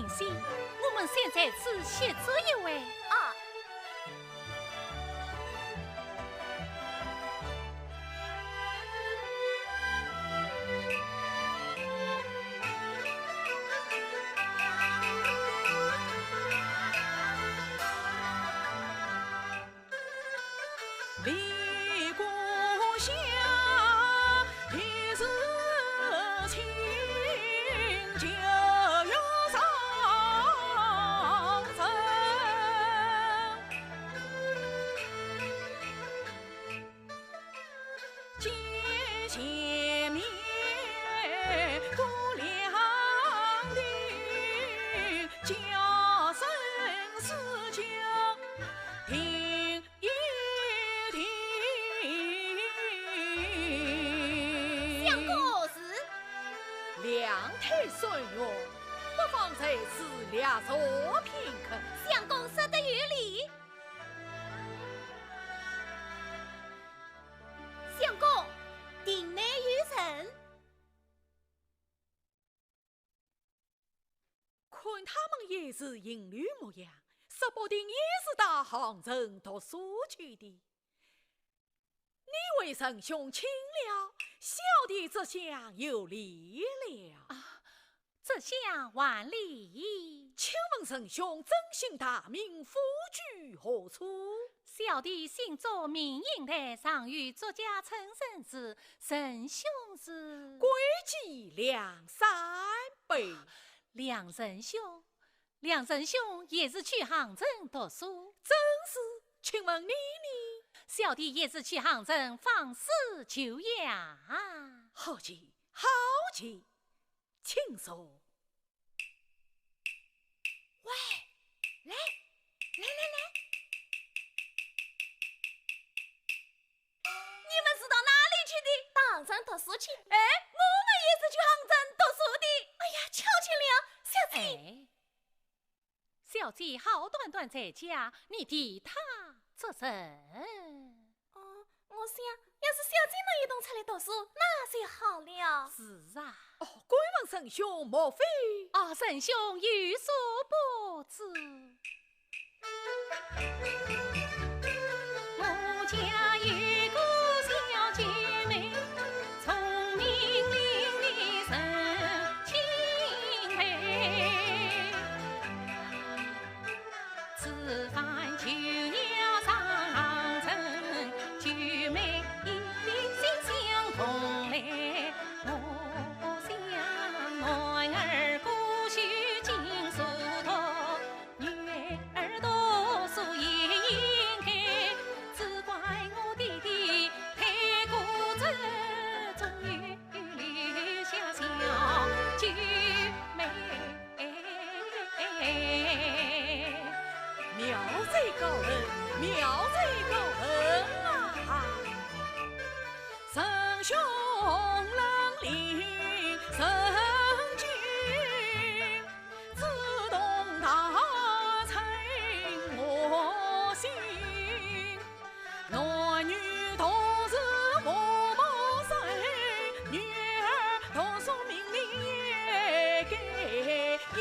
心，我们先在此协助一位。啊。离故乡一世情，就要上身。见前面姑娘的叫声是叫听一听。相公是两腿顺约，不妨在此俩坐片刻。相公说得有理。相公，定内有人。看他们也是银缕模样，说不定也是到杭州读书去的。你为神兄请了，小弟这厢有礼了。这厢万礼。请问神兄真姓大名，夫居何处？小弟姓周，名银台，上与作家陈神子，神兄是归计梁山北。梁神兄。梁神兄也是去杭州读书，真是。请问你呢？小弟也是去杭州访师求养。好极，好极，请说。喂，来，你们是到哪里去的？到杭州读书去。哎，我们也是去杭州读书的。哎呀，巧巧了，小姐。小姐好端端在家，你替他做甚？我想要是小姐能一同出来读书，那就好了。是啊。贵问神兄，莫非？神兄有所不知，我家有个小姐妹，聪明伶俐神钦佩，吃饭就要上阵，九妹一心相同来。神兄能领神经，自动大成我心。男女同是父母生，女儿读书命令也该应。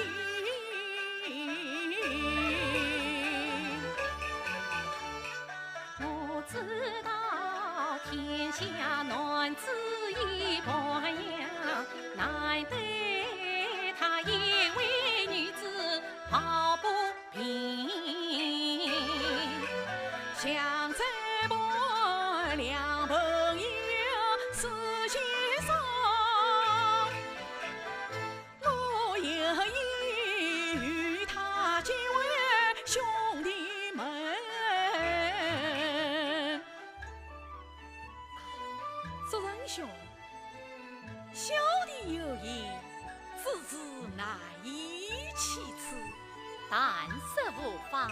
我知道天下男子一般样，难得他一位女子好不平。像这般两朋友思心上，我有意与他结为兄弟们。主人兄，小弟有意，自知难以启齿，但是无妨。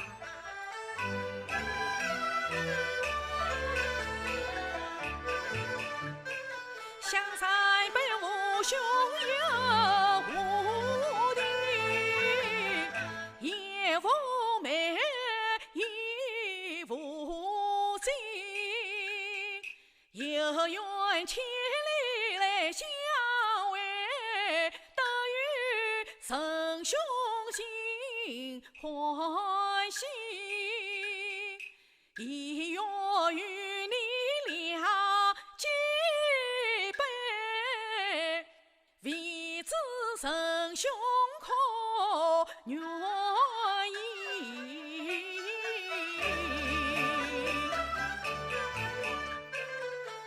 香山北无兄友无弟，也无妹亦无亲，有缘千里来相会，得与神兄心欢喜，一月与你俩结拜，为子生胸可愿意。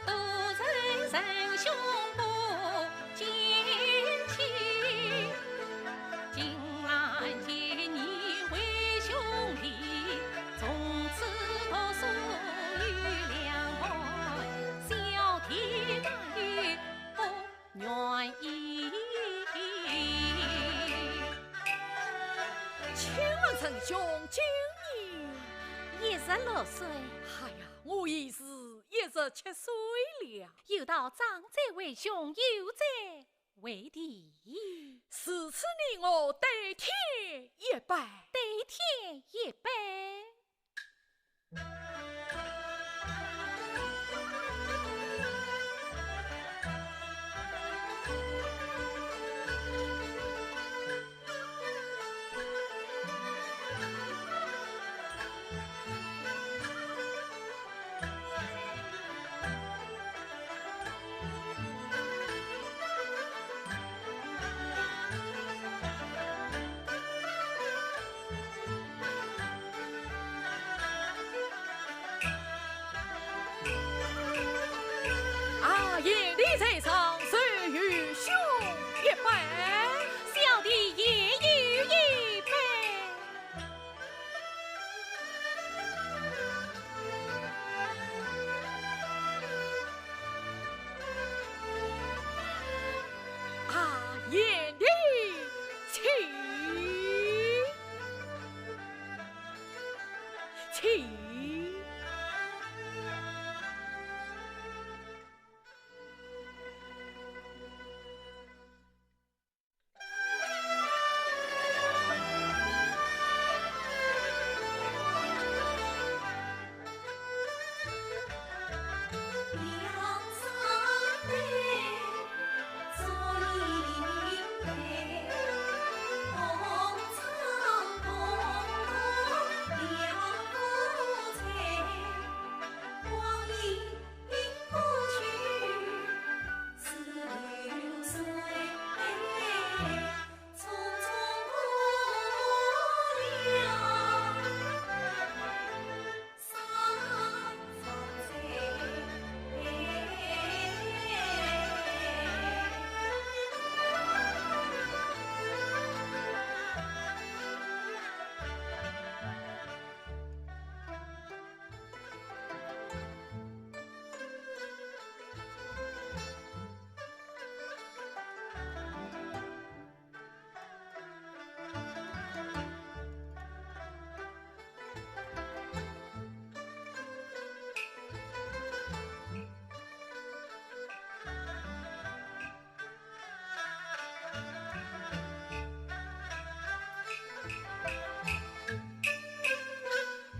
都人生胸不见亲，今兰见你为兄弟，从此读书与两岸，小弟待遇不愿意。请问丞兄今年26岁，哎呀，我已是17岁了。有道长者为兄，幼者为弟，是此你我对天一拜。对天一拜。阿爷你在上，谁与兄一拜？小弟也有一拜。阿爷你请。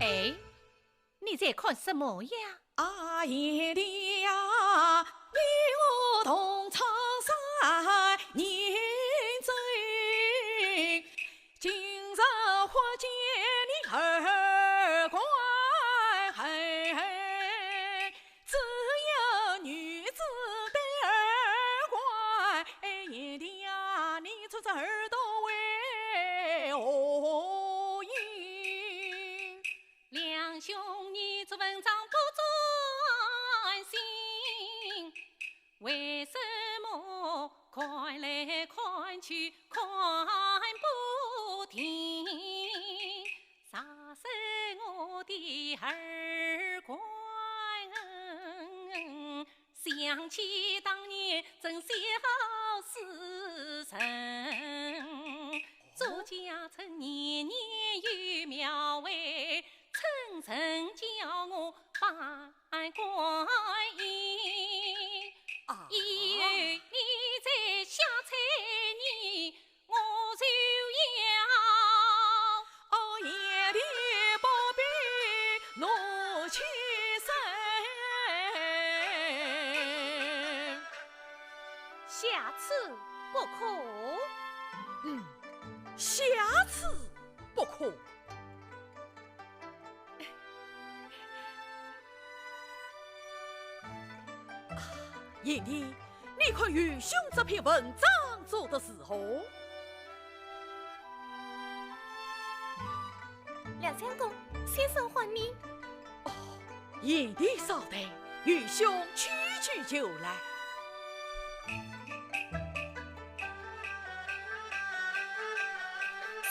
哎，你在看什么呀？阿爷的呀，你我同唱三年醉，今日忽见你儿乖，只有女子的儿乖。哎爷的呀，你出这耳朵为何因？两兄你做文章不专心，为什么看来看去看不停？杀死我的儿乖，想起当年真小时辰，左家村年年有庙会。层层叫我拜观音，以后你在下菜年，我就要阿爷的宝贝拿起身，下次不可。下次不可。燕弟，你看愚兄这篇文章做的如何？梁相公，先生唤你。燕弟稍等，愚兄取就来。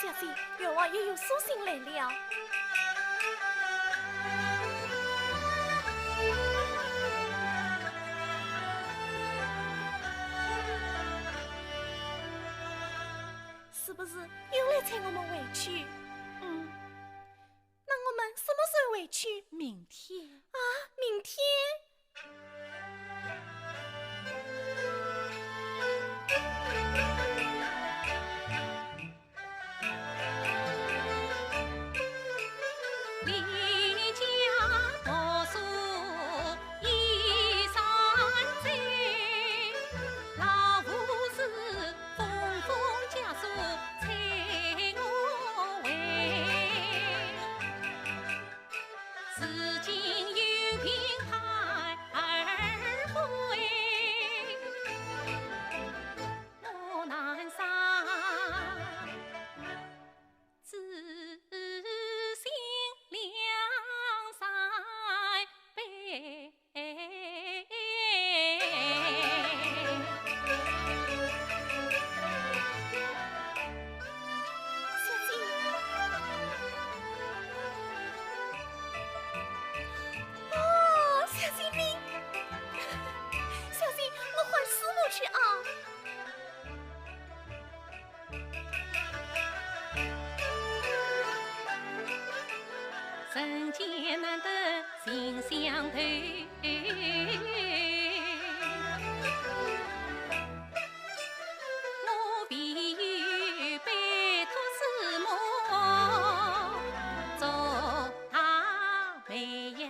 小姐，员外又有书信来了。是不是又来催我们回去？那我们什么时候回去？明天啊，明天。离家读书一山寨，老夫子风风家书催我回。至今有凭孩儿归，我南山自心两三杯。小姐，哦，小姐你，小姐，我唤师傅去啊。人间难得心相投，我必有拜托师母做大媒呀。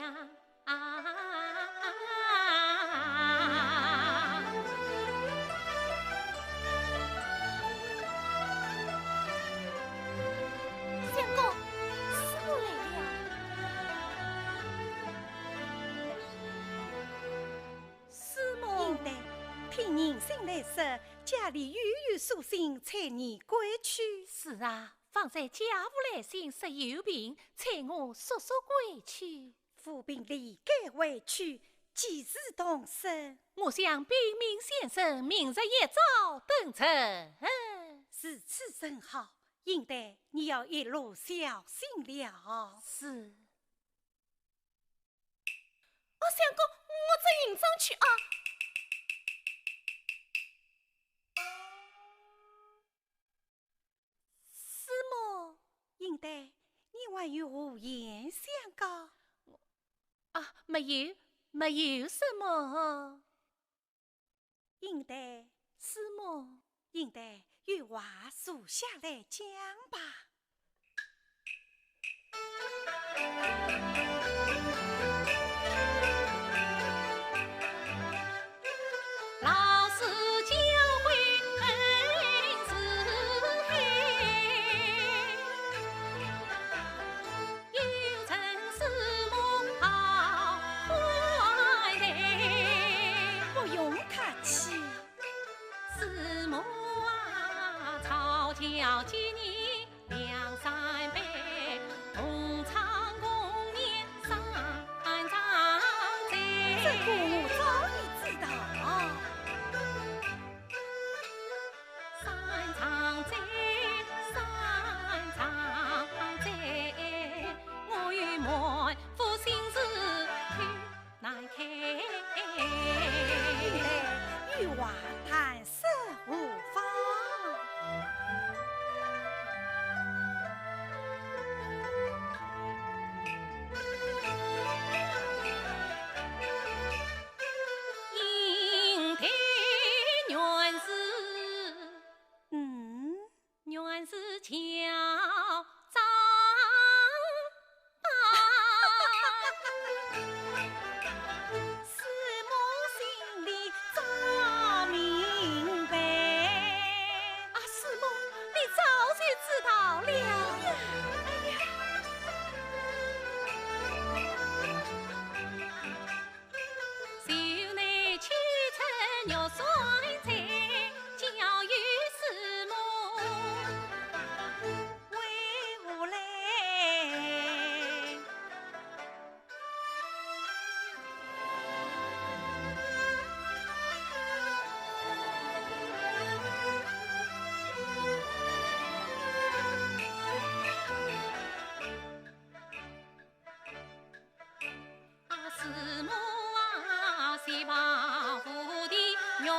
相公，师傅来了。师母，应得听人心来说，家里又有书信催你归去。是啊，方才家父来信说有病，催我速速归去。府兵离该回去，几时动身？我想禀明先生，明日一早登城。如此甚好，应得你要一路小心了。是。哦，相公，我这营上去啊。师母，应得你还有无言相告？啊，没有什么。应得师母，应得有话坐下来讲吧。老师教诲恩是海，有曾师母好怀来。不用客气。师母啊，吵叫几年两三杯，同唱共念三场这在。个我早已知道。三场在，三场在，我与妹夫心事开难开。应得与话谈色无妨。肉酸菜，教育师母为何来？师母啊，西房府的肉。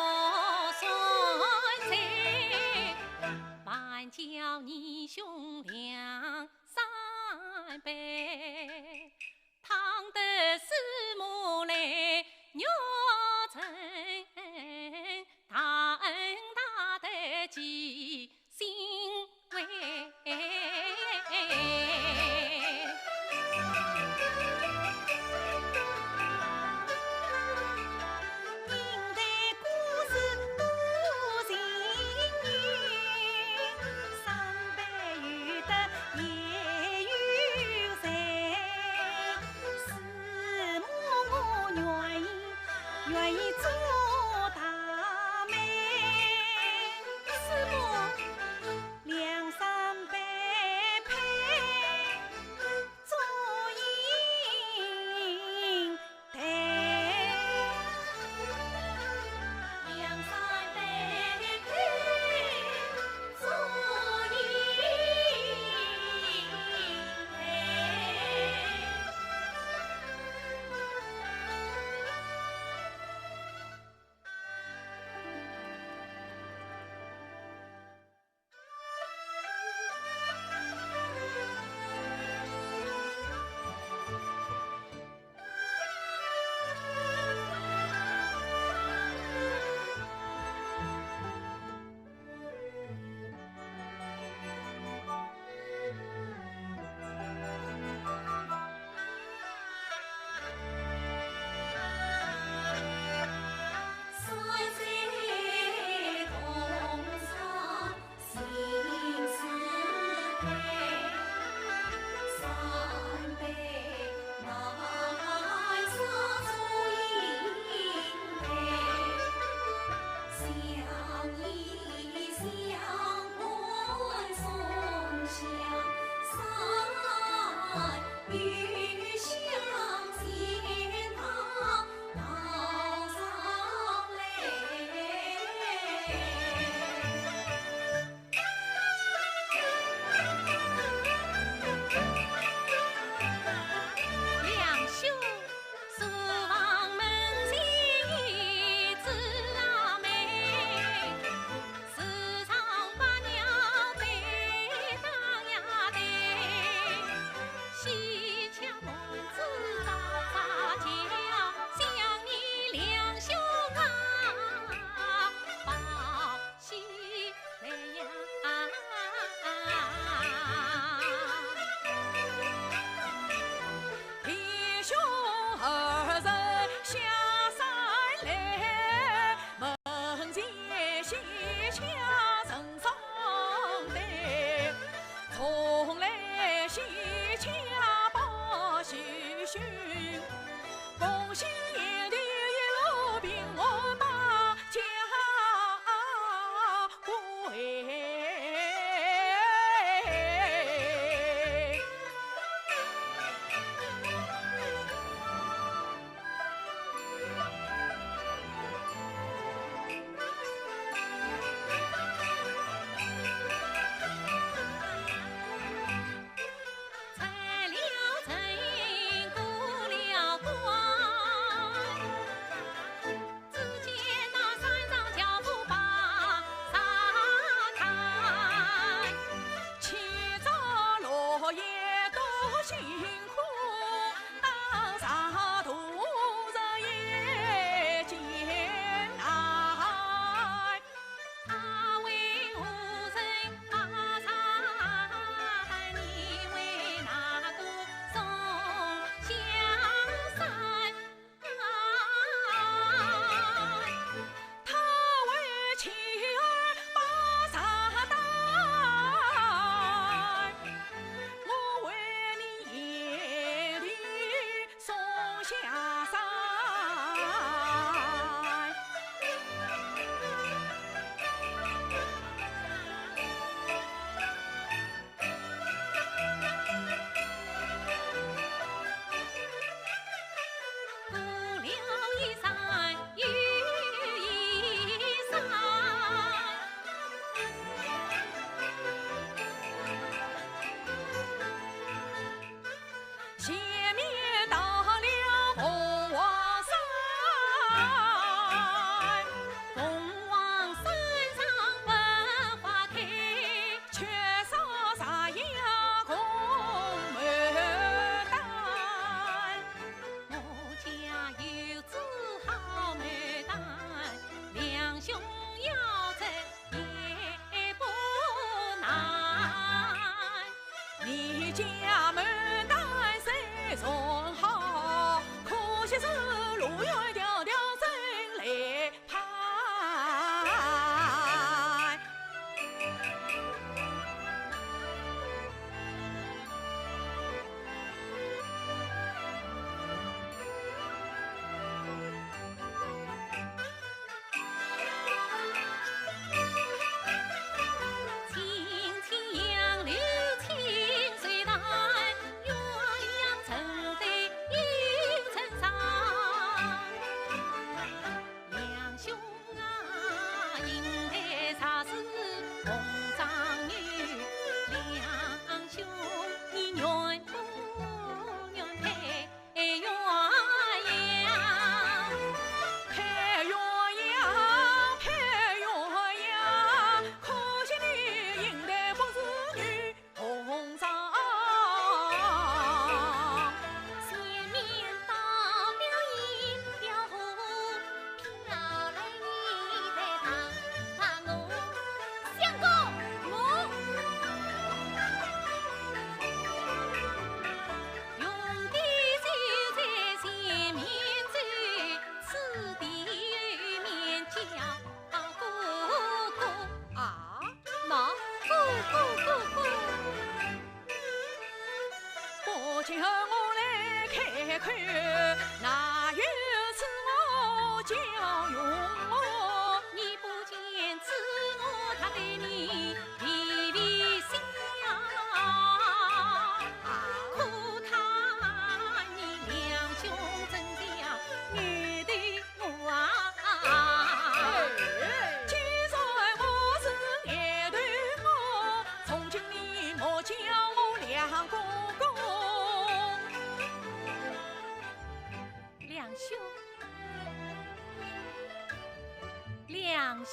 两兄，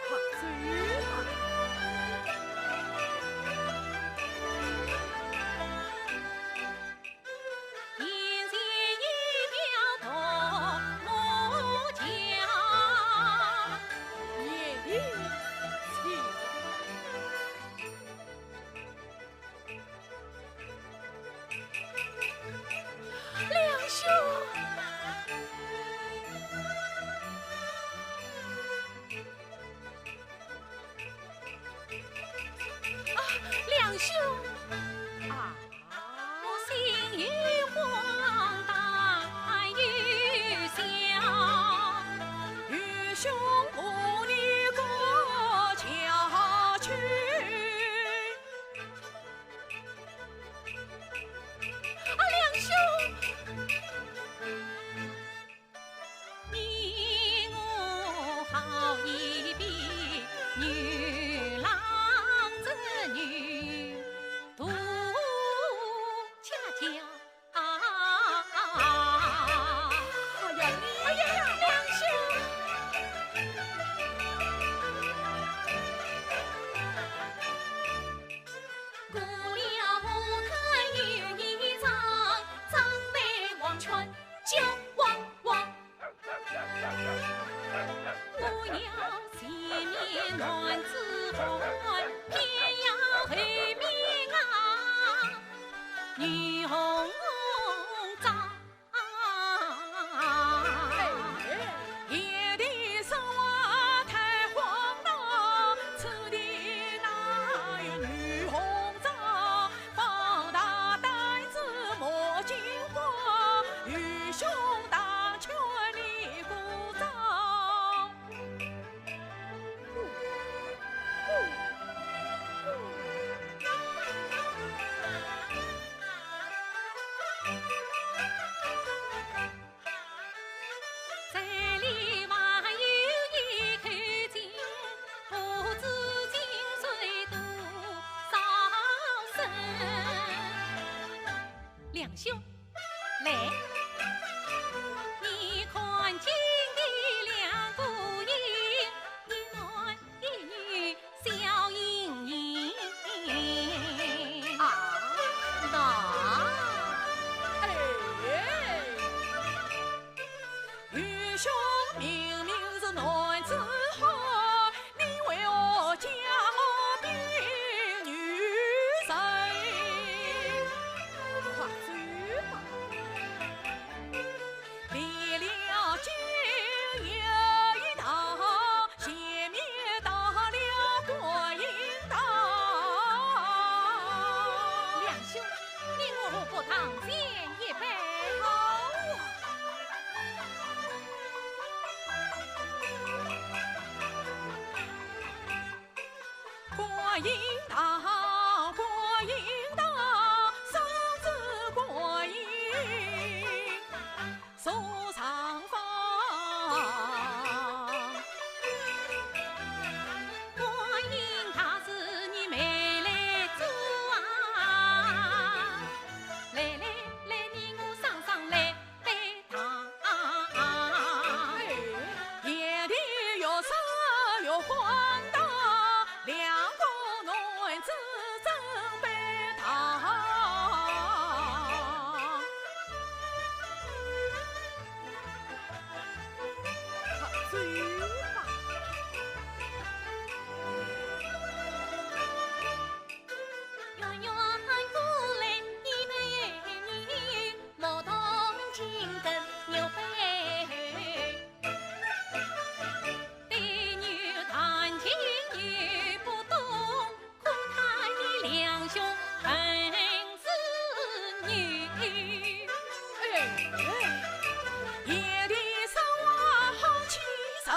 快走吧。眼前一条独木桥，夜里起，两兄，两兄，啊，我心与荒诞与笑，与兄母女过桥去。两兄，你我好一比女郎织女，独恰巧。哎呀，两兄，过了河滩有一场，张眉望穿就汪汪。我要前面男子汉，偏要后面啊女红妆。夜的生活太荒唐，此地哪有女红妆？放大胆子莫惊慌，与兄当劝你鼓掌。这里还有一口井，不知井水多少深。两兄，来，你看井的两个人，一男一女笑盈盈。啊，那哎，与兄明明是男子汉，你为我家兵女神，快走吧！离了京有一趟，前面到了观音堂。两兄，你我不堂前一杯。好观音堂，观音堂，手指观音手上放。观音他是你妹来做啊，来来来，你我上上来杯汤。夜的越深越荒唐，两个男子斟杯汤。走吧。远远过来一对女，莫同情根牛背。对女谈情女不懂，可叹你两兄本是女。夜的生活好气神，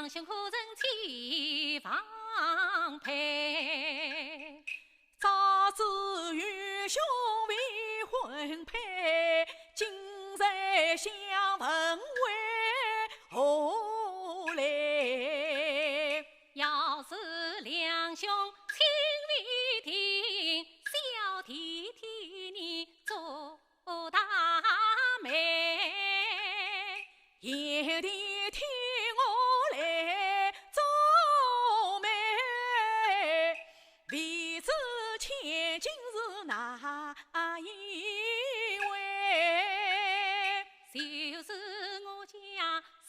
两兄可曾起房配？早知与兄未婚配，今日相逢为何来？要是两兄亲未听，小弟替你做大媒。爷弟听我来做媒，未知千金是哪一位？就是我家小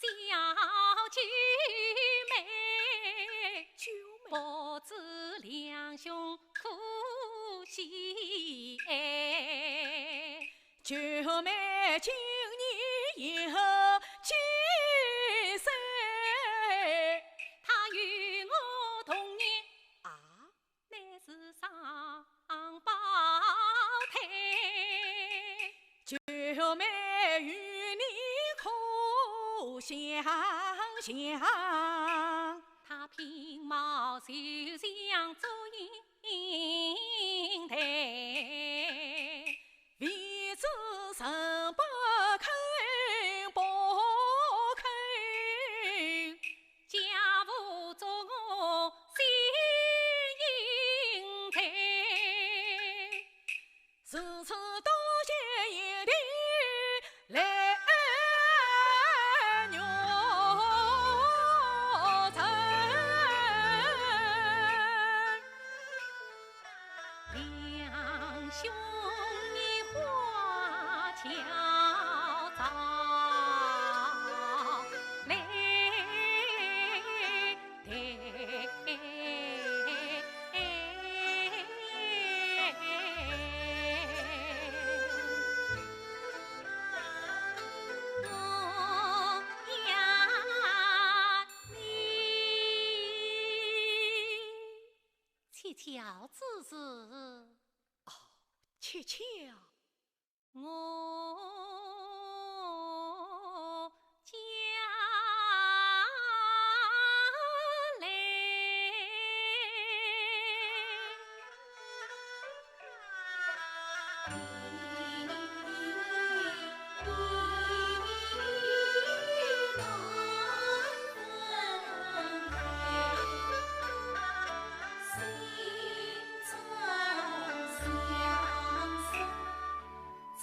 九妹，不知两兄可惜爱。九妹今年有几岁？她与我同年，啊，乃是双胞胎。九妹与你可相像？她品貌秀像祝英台，未知人不肯不肯，家父做我心英台。如此多谢一定来肉尘。两兄你花巧早来我呀你蹊跷之事。蹊跷，我家来，心中相思，此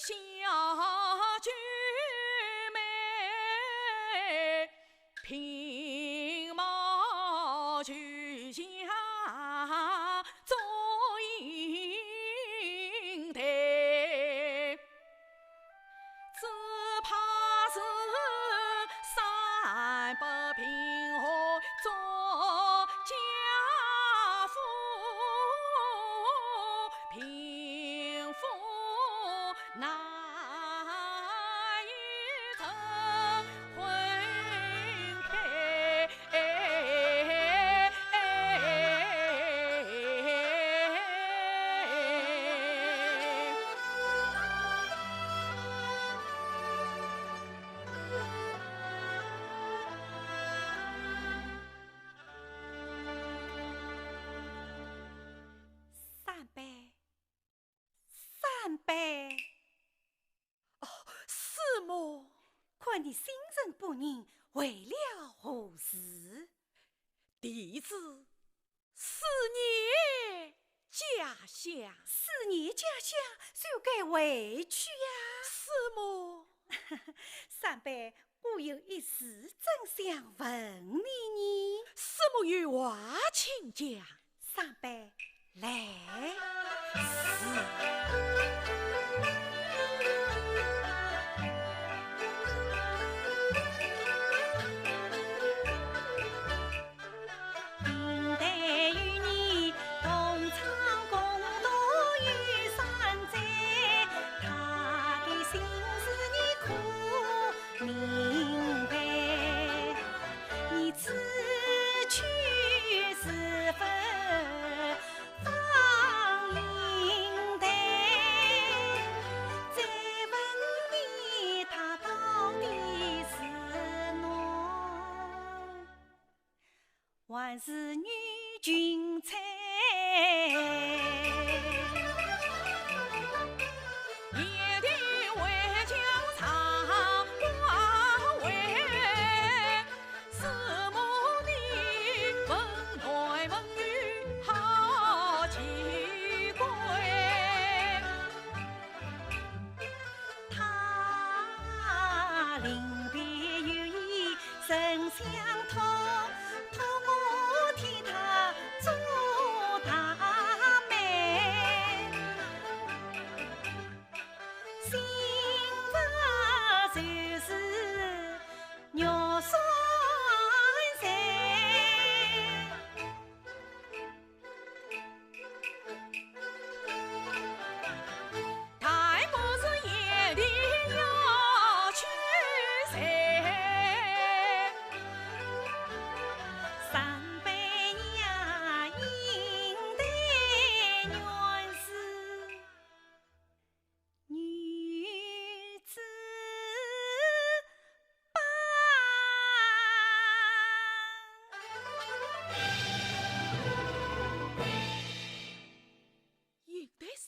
小菊妹，平毛菊下做英台，只怕是三百平河做家父，贫富难以成婚配。三杯，师母，看你心神不宁，为了何事？弟子思念家乡，思念家乡，就该回去呀。师母，三杯，我有一事正想问你呢。师母有话请讲。三杯，来。还是女君才，夜的为将长挂位，师母的文台文语好奇怪，他临别有意甚相通。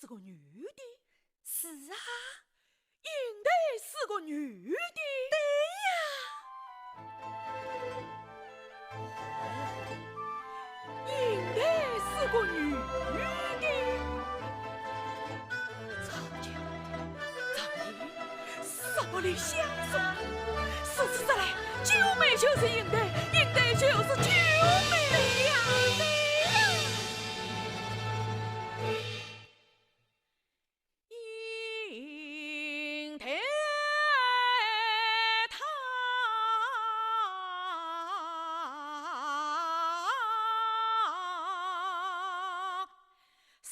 是个女的，是啊，应该是个女的，对呀，应该是个女的。曹家、曹姨什么的相送，说实在来，九妹就是应该，应该就是九妹呀。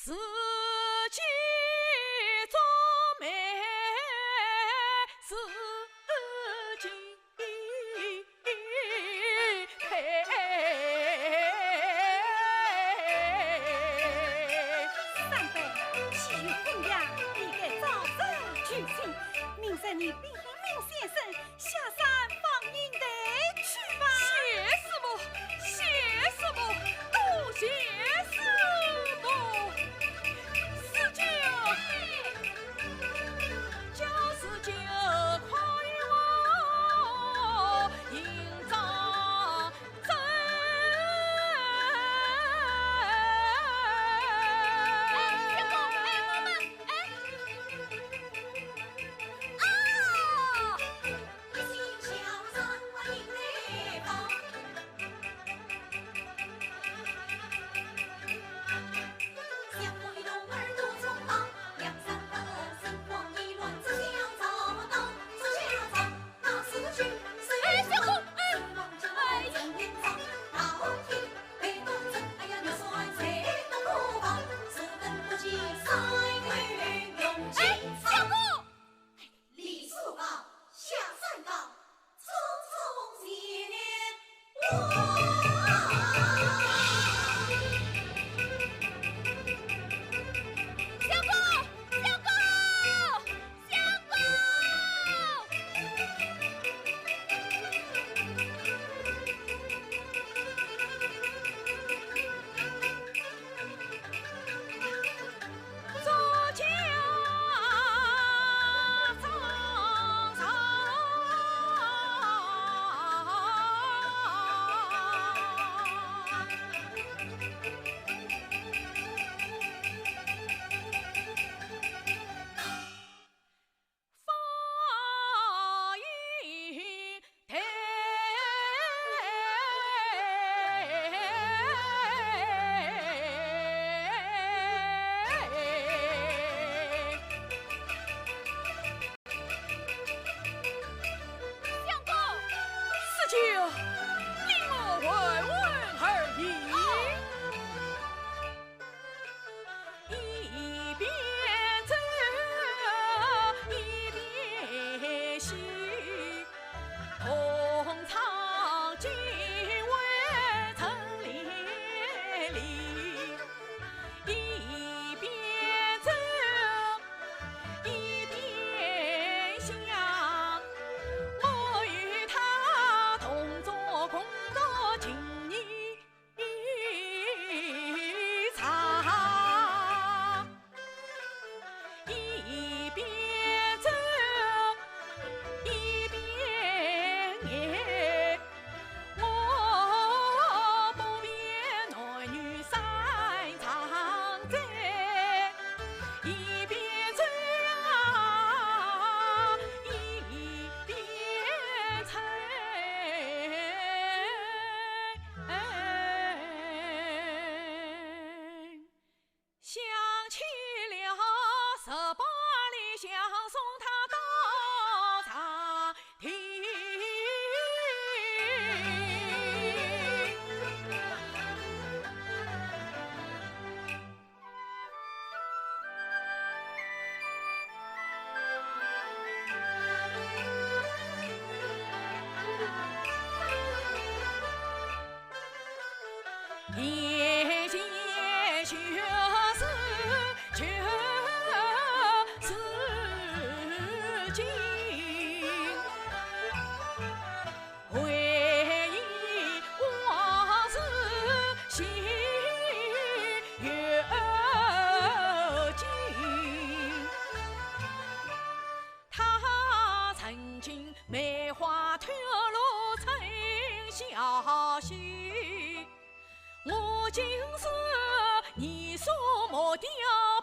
自己做媒，自己配。三杯，既有婚约，必该早日举行。明日你禀明先生，下山放应台去吧。谢师母，谢师母，多谢师母。就是就快我营造真。师傅，我们，眼前就是情，回忆往事心越近。他曾经梅花吐露成消息，我竟是你所梦的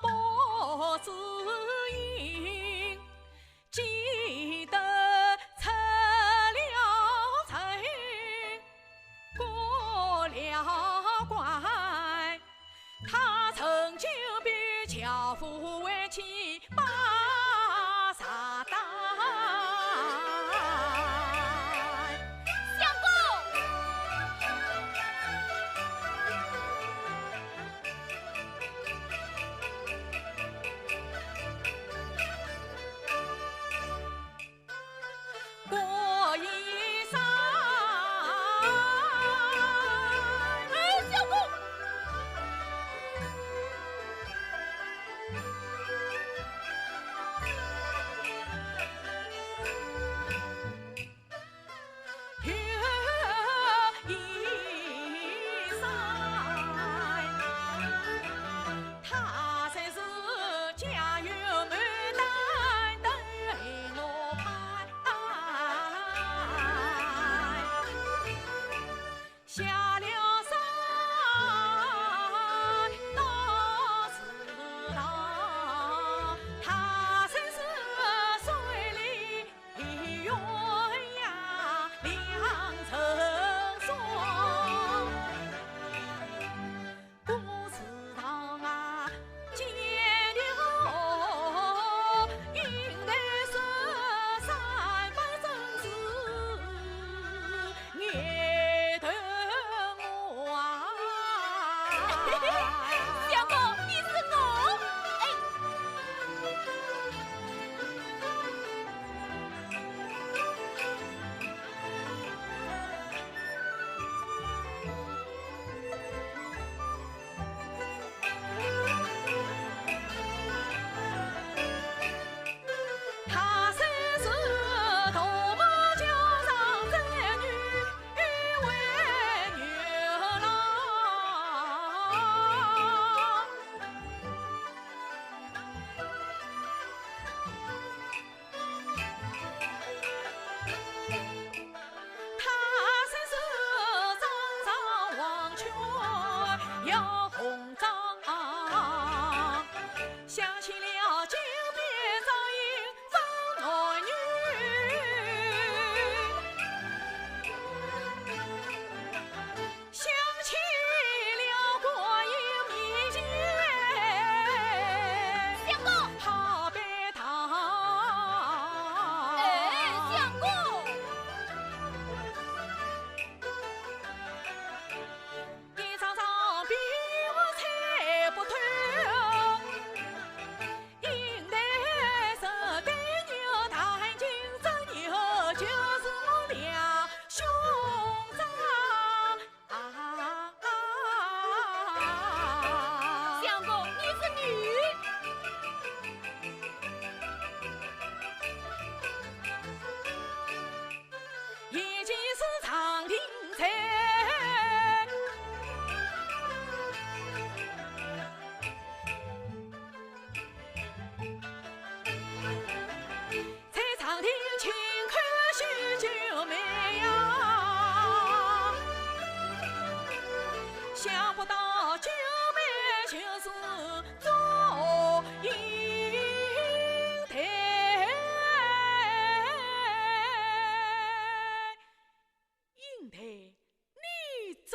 波子音，记得出了城，过了关，他曾经比樵夫为妻把啥担？相公，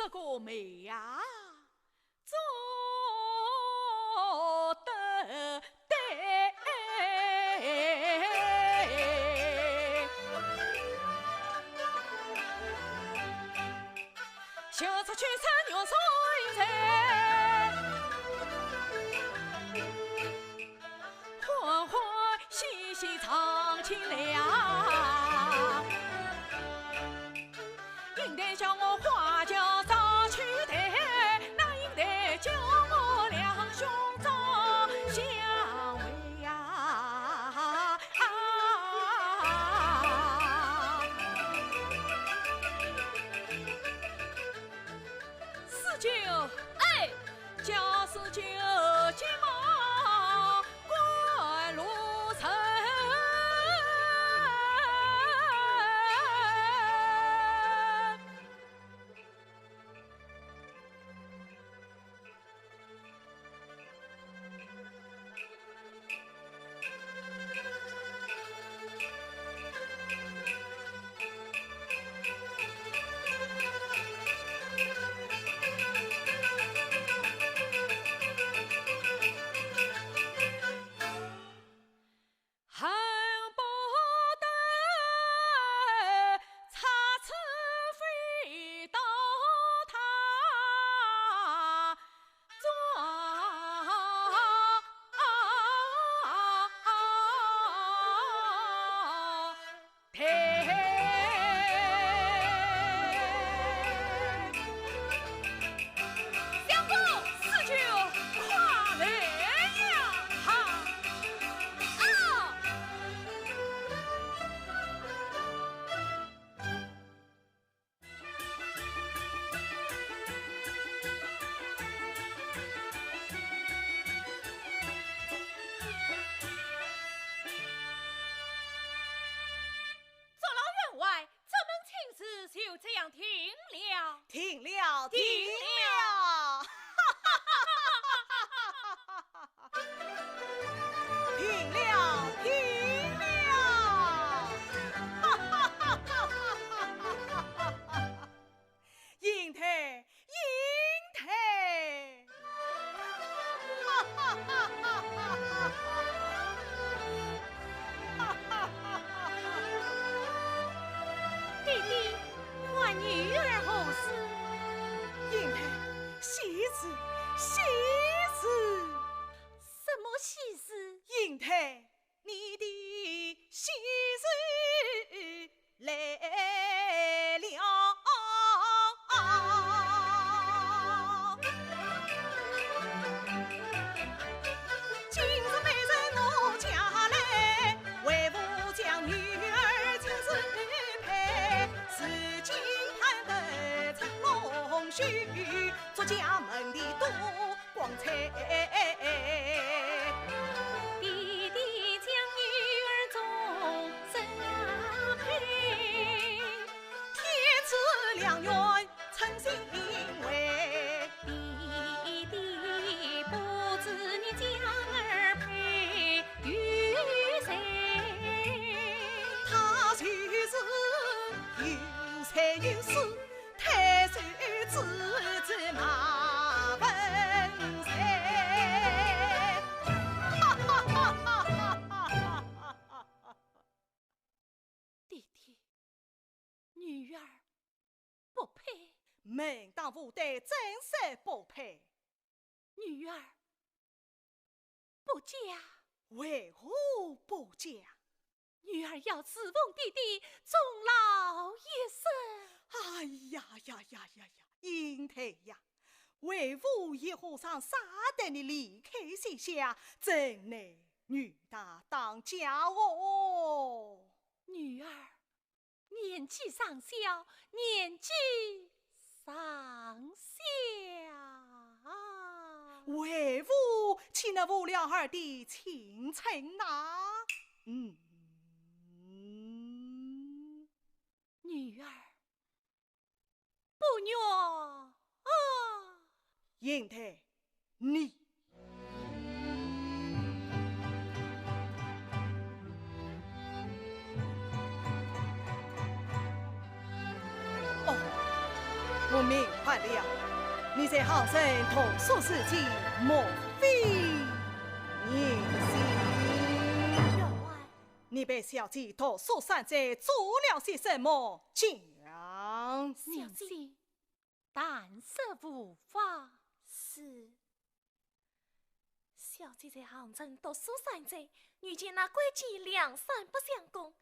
这个媒呀，做得对，秀出去三月水彩，欢欢喜喜唱起了，应得叫我花轿早去的，那应得叫我两兄早相会呀。四九，哎，叫四九急忙关路城。恨不得插翅飞到他庄台。相公，四舅快来呀！哈。坐牢员外，这门亲事就这样停了。停了，停了，停了，停了，英台，英台，弟弟，我女儿何事？英台，喜事，喜事。什么喜事？英台，你的喜事来了。今日每日我家来，为父将女儿亲自配，是金盘的成龙须，做家门的多光彩。弟弟将女儿终身配，天赐良缘称心为。弟弟不知你将儿配与谁？他就是有才有势，太守之子马文才。弟弟，女儿不配，门当户对，真是不配。女儿不嫁，为何不嫁？女儿要侍奉弟弟终老一生。哎呀呀呀呀呀！英台呀，为父一和尚杀得你离开西夏，真乃女大当家哦。女儿年纪尚小，年纪尚小。为父岂能误了儿的前程呐？女儿不愿啊！英台，你我明白了，你在杭州投诉事情，莫非你是？员外，你被小姐投诉山寨做了些什么？讲。小姐，但是无法。是。小姐在杭州读书山寨，遇见那规矩两三不相公，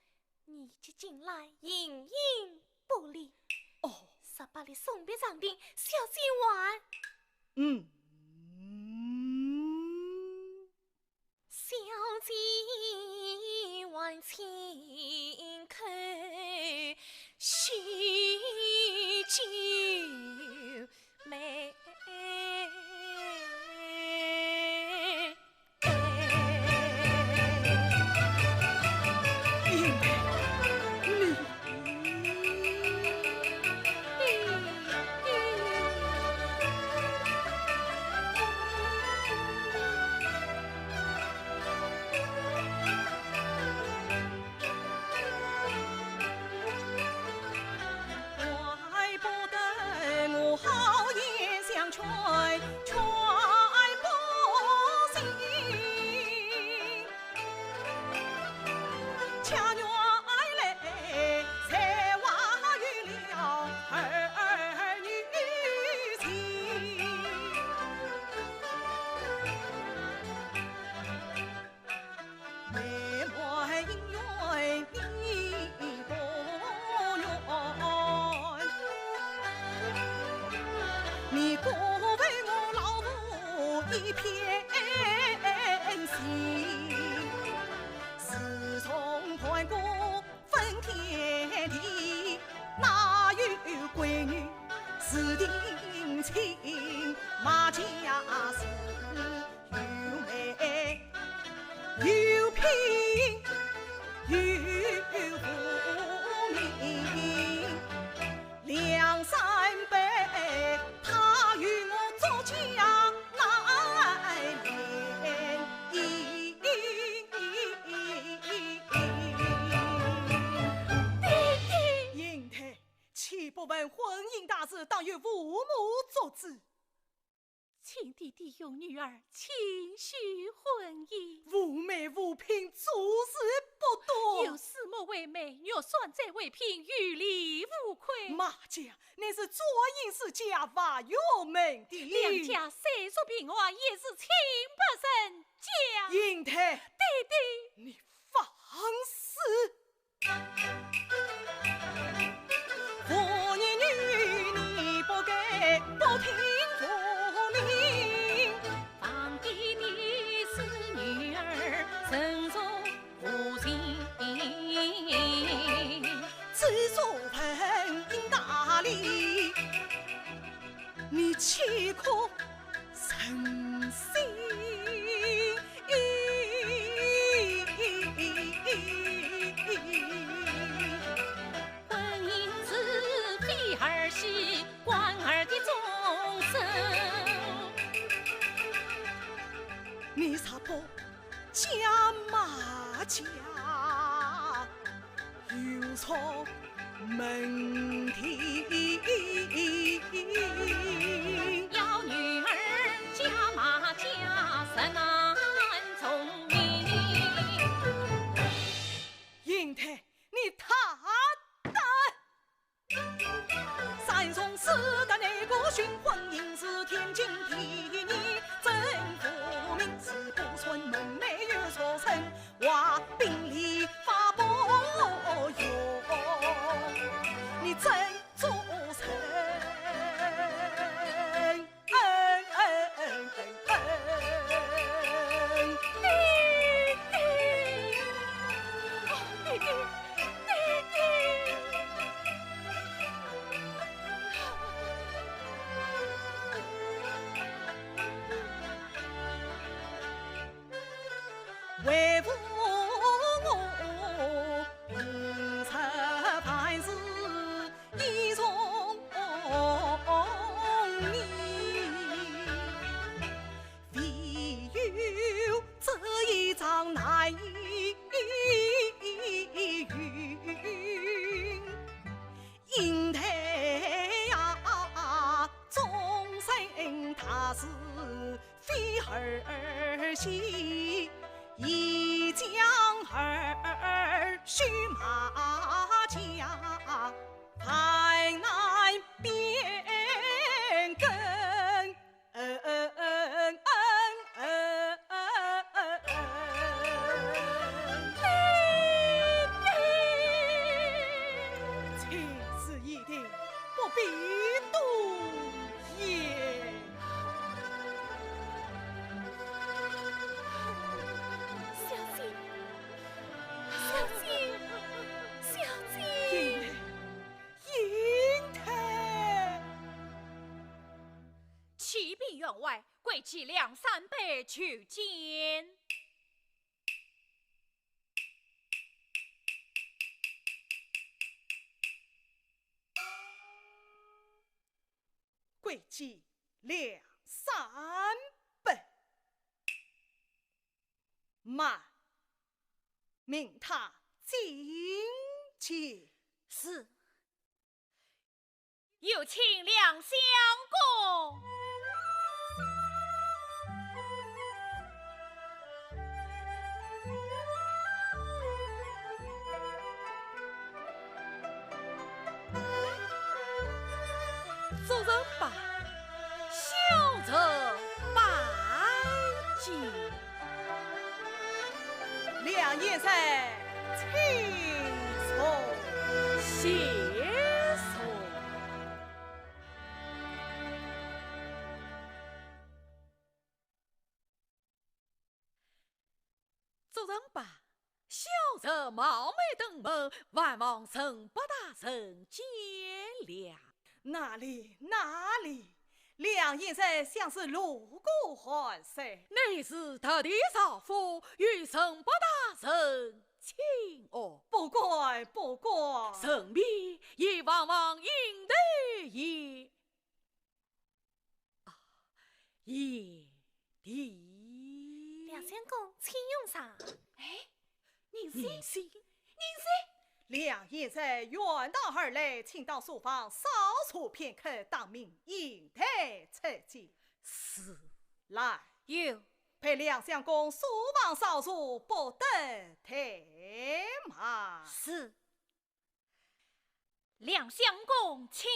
你就进来隐隐不离。哦18里送别长定，小姐玩。小姐玩轻口叙旧美。你不为我老母一片心，自从盘古分天地，哪有闺女是定亲？马家是有美有品有福名，梁山伯他与我做家来联姻。英台岂不问婚姻大事，当由父母做主？亲弟弟有女儿，请许婚姻。无媒无聘，诸事不多。有司莫为媒，若算在为聘，于理无亏。马家乃是做人世家法有门的，两家虽说平hòa，也是亲不胜家。英台，弟弟，你放肆！妇言女，你不该不听父命。放弟弟是女儿，深受父亲。自作盆应大礼，你岂可诚心？婚姻是非儿戏，官儿的终身。你啥不加马家有错门庭？要女儿嫁马家，实难从命。英台，你太大！三从四德内国训，婚姻是天经地义，真父名字不存门楣有错称，话并理法不用，你真做成。须马家，海南变更。情事已定，不必多言。小姐，小姐，小姐，英台，启禀员外，贵戚两三辈去见。贵戚两三辈，慢，命他进去。是。有请两相公。做人吧，小者拜见。两眼生轻松，谢送。做人吧，小者冒昧登门，万望沈北大人见谅。哪里哪里，两眼生像是路过寒舍。你是特地少妇，与沈北大人请哦。不怪不怪，神秘也往往应得也也的。两相公，请用茶。哎，您你心两眼生远道而来，请到书房稍坐片刻，当面引台参见。是来，有陪两相公书房稍坐，不得怠慢。是两相公请。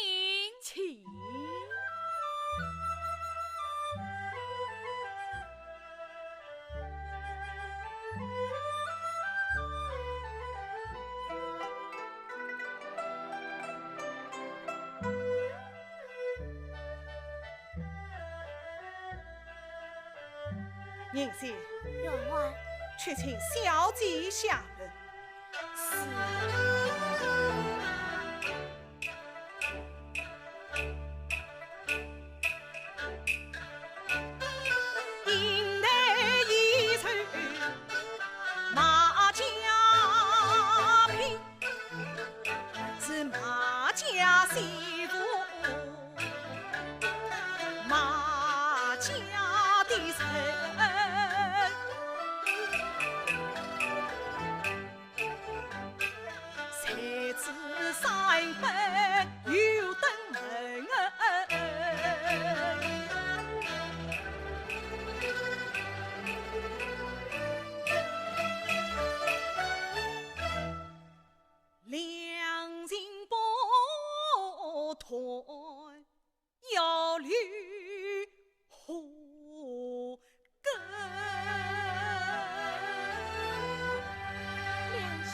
宁先，员外，却请小姐下人。营内一处马家聘，是马家媳妇，马家的臣。三分有登门，两人抱团要留何根？两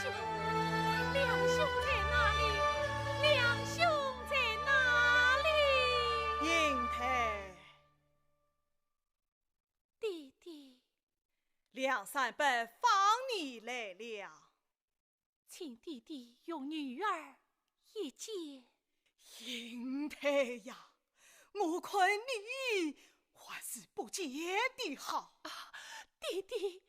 兄在哪里？两兄在哪里？英台，弟弟，两三辈放你来了。请弟弟用女儿一见。英台呀，我看你还是不见的好。弟弟，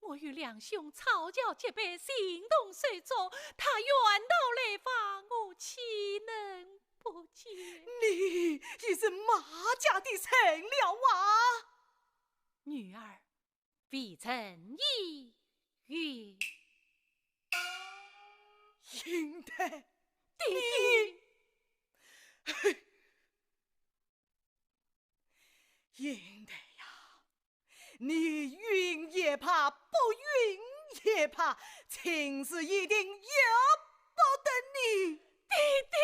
我与两兄草教结拜，形同水中，他远道来访，我岂能不见？你已是马家的臣了啊！女儿，未曾意愿。英台，弟弟，英台呀，你允也罢，不允也怕情事一定由不得你。弟弟，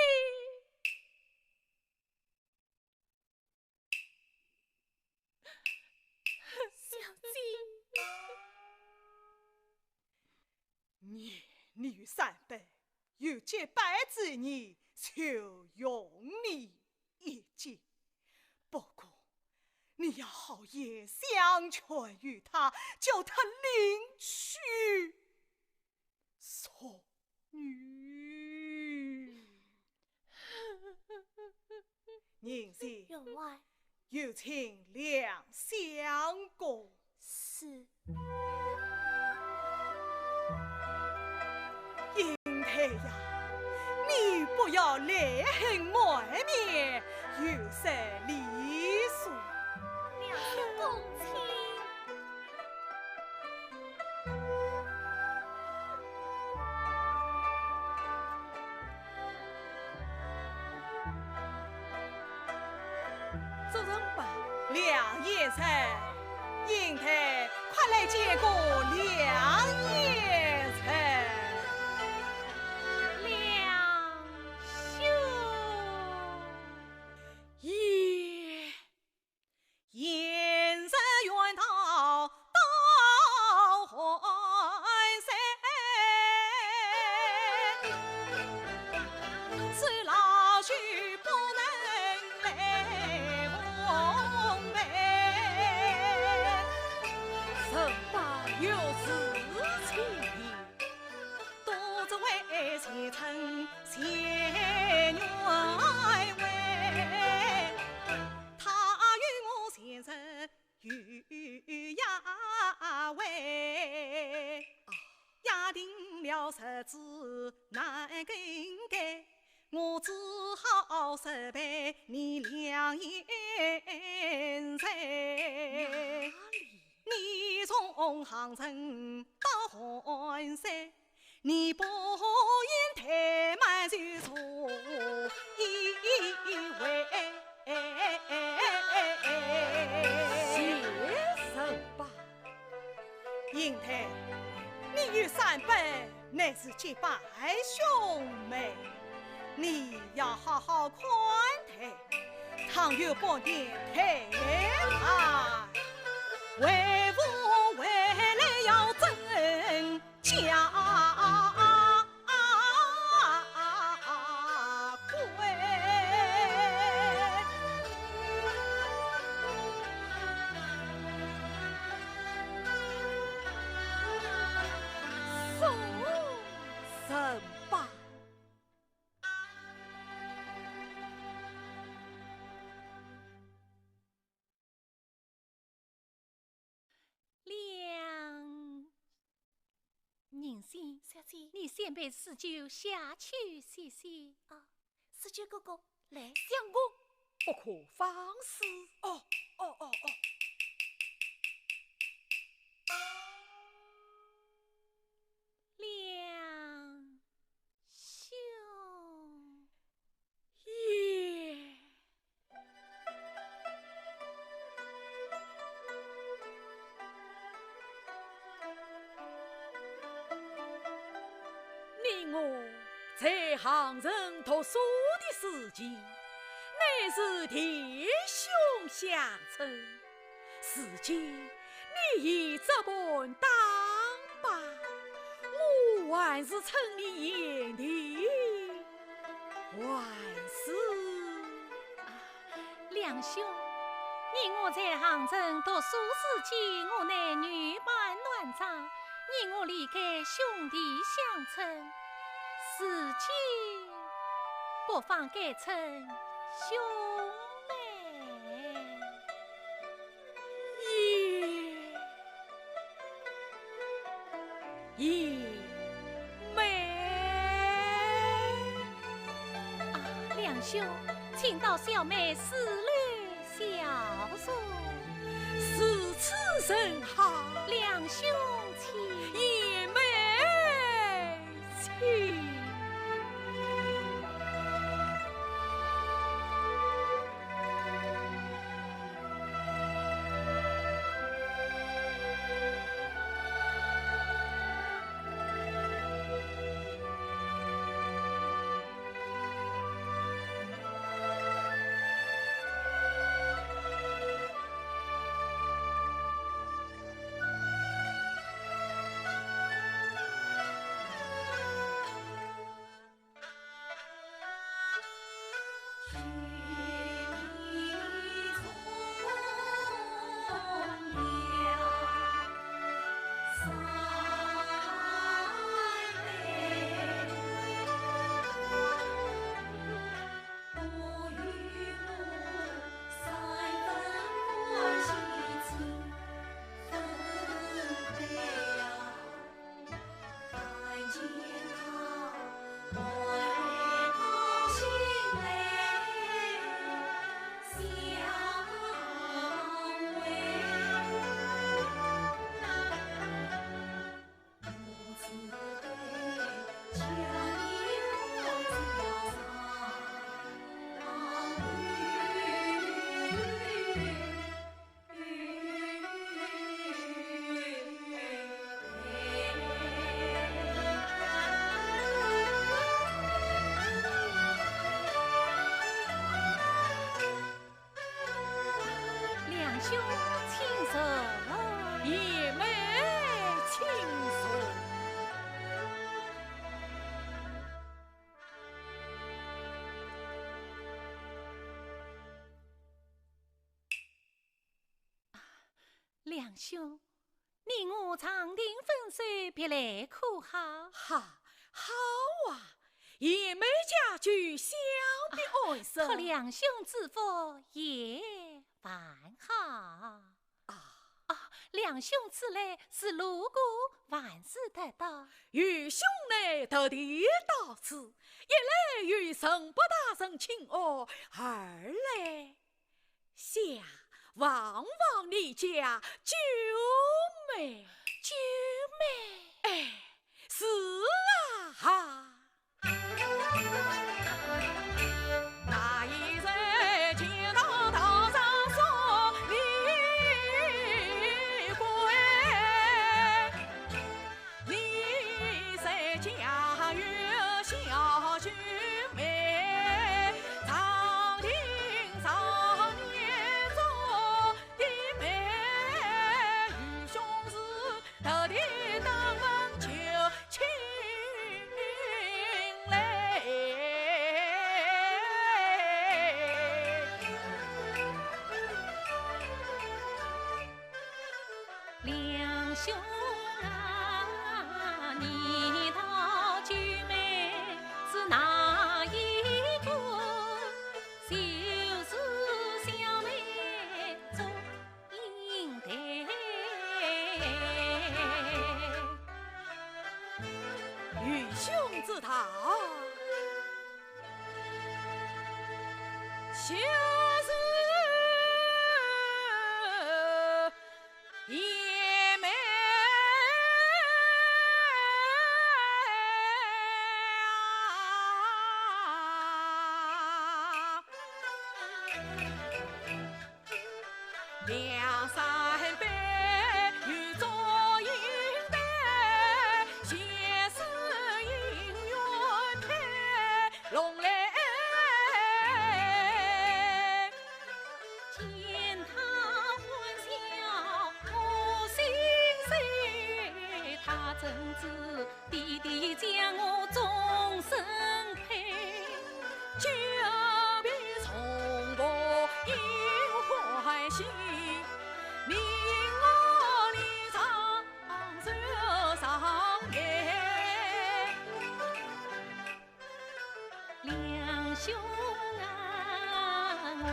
小姐，你女三辈有结拜之意，就用你一计。不过你要好言相劝于他，叫他领取所女。宁先员外有请两相公。是英太呀，你不要烈恨外面，有失礼数。两相公亲。做人吧，梁先生，英太，快来见过梁先生。两兄，言日远道到还山，是老许不能来奉陪。神爸有事情，多子为前程先愿为，他与我先生与呀为，压定了日子难更改，我只好失陪你两眼才。你从杭城到环山，你不言怠慢就错以为。谢神爸。英太，你与三辈乃是结拜兄妹，你要好好宽待，倘有不念太太，为父未来要增加贵。送神爸。宁先，小姐，你先陪四舅下去歇歇。啊，四舅哥哥来。相公不可放肆。哦。两兄，耶，你我在杭城读书的时期，乃是弟兄相称。如今你已这般当吧，我还是称你言弟，还是两兄，你我在杭州读书时期，我乃女扮男装，你我离开兄弟相称，如今不妨改称兄妹。一妹啊，两兄，请到小妹思虑小说。是此甚好，两兄请。一妹请。梁兄，你我长亭分水，别来可好？好啊，也没家具，相别爱生。托梁兄之福，也还好。梁兄此来是路过，万事得到。与兄妹特地到此，一来与神不大人请安，二来想望望你家九妹。九妹，哎，是啊。那一日见到道上说李逵，你在家有小兄妹，长亭上年中的妹，与兄是特地当门求亲来。梁兄啊，你到九妹是哪一个？就是小妹做应台。与兄知道，就是也没两三杯与作应台，先是姻缘配龙来。见他欢笑我心碎，他怎知弟弟将我终身配？久别重逢应欢喜，你我离长手上眼。梁兄啊，我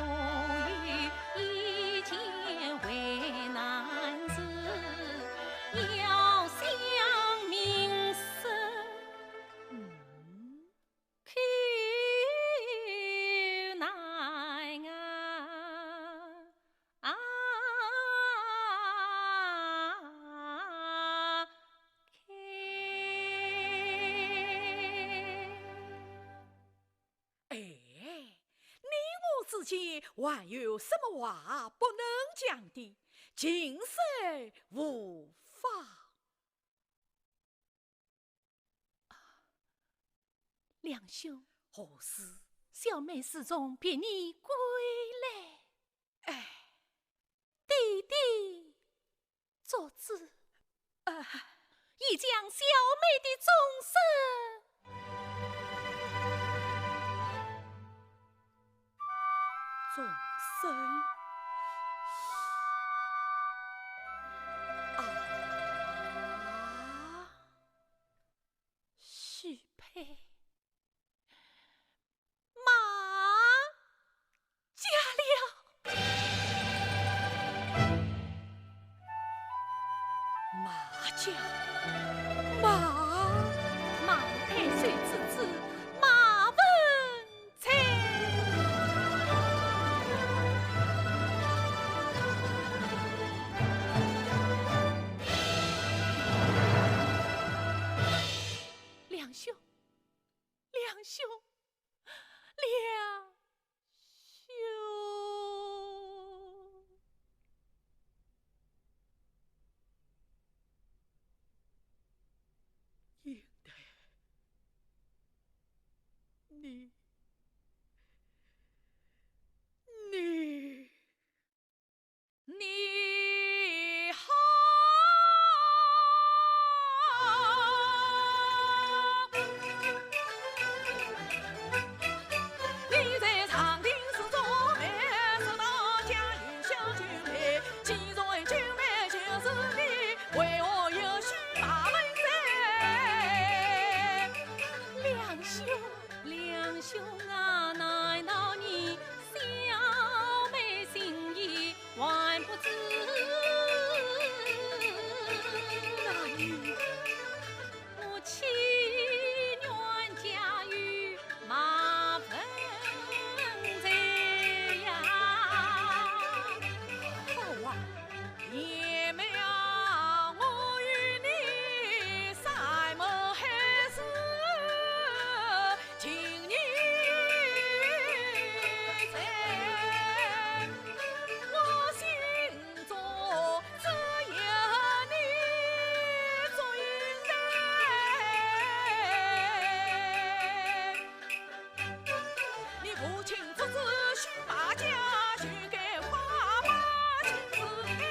有一件为难事，要想明示。口难之间还有什么话不能讲的，尽是无法。梁兄，何事？小妹始终别你归来，哎，弟弟做主，已将小妹的终身许配马家了。马家，马太岁之子马文才。梁兄，梁兄，梁兄，应台，你好。你在长亭是做媒，是到家有小九妹，其中九妹兄啊，难道你小妹心意还不知？那你我情愿嫁与马粪贼呀！好啊，爷们啊，我与你三门海誓，情义在我心中，只有你做应该。你父亲之子许马家，许给花马亲自给。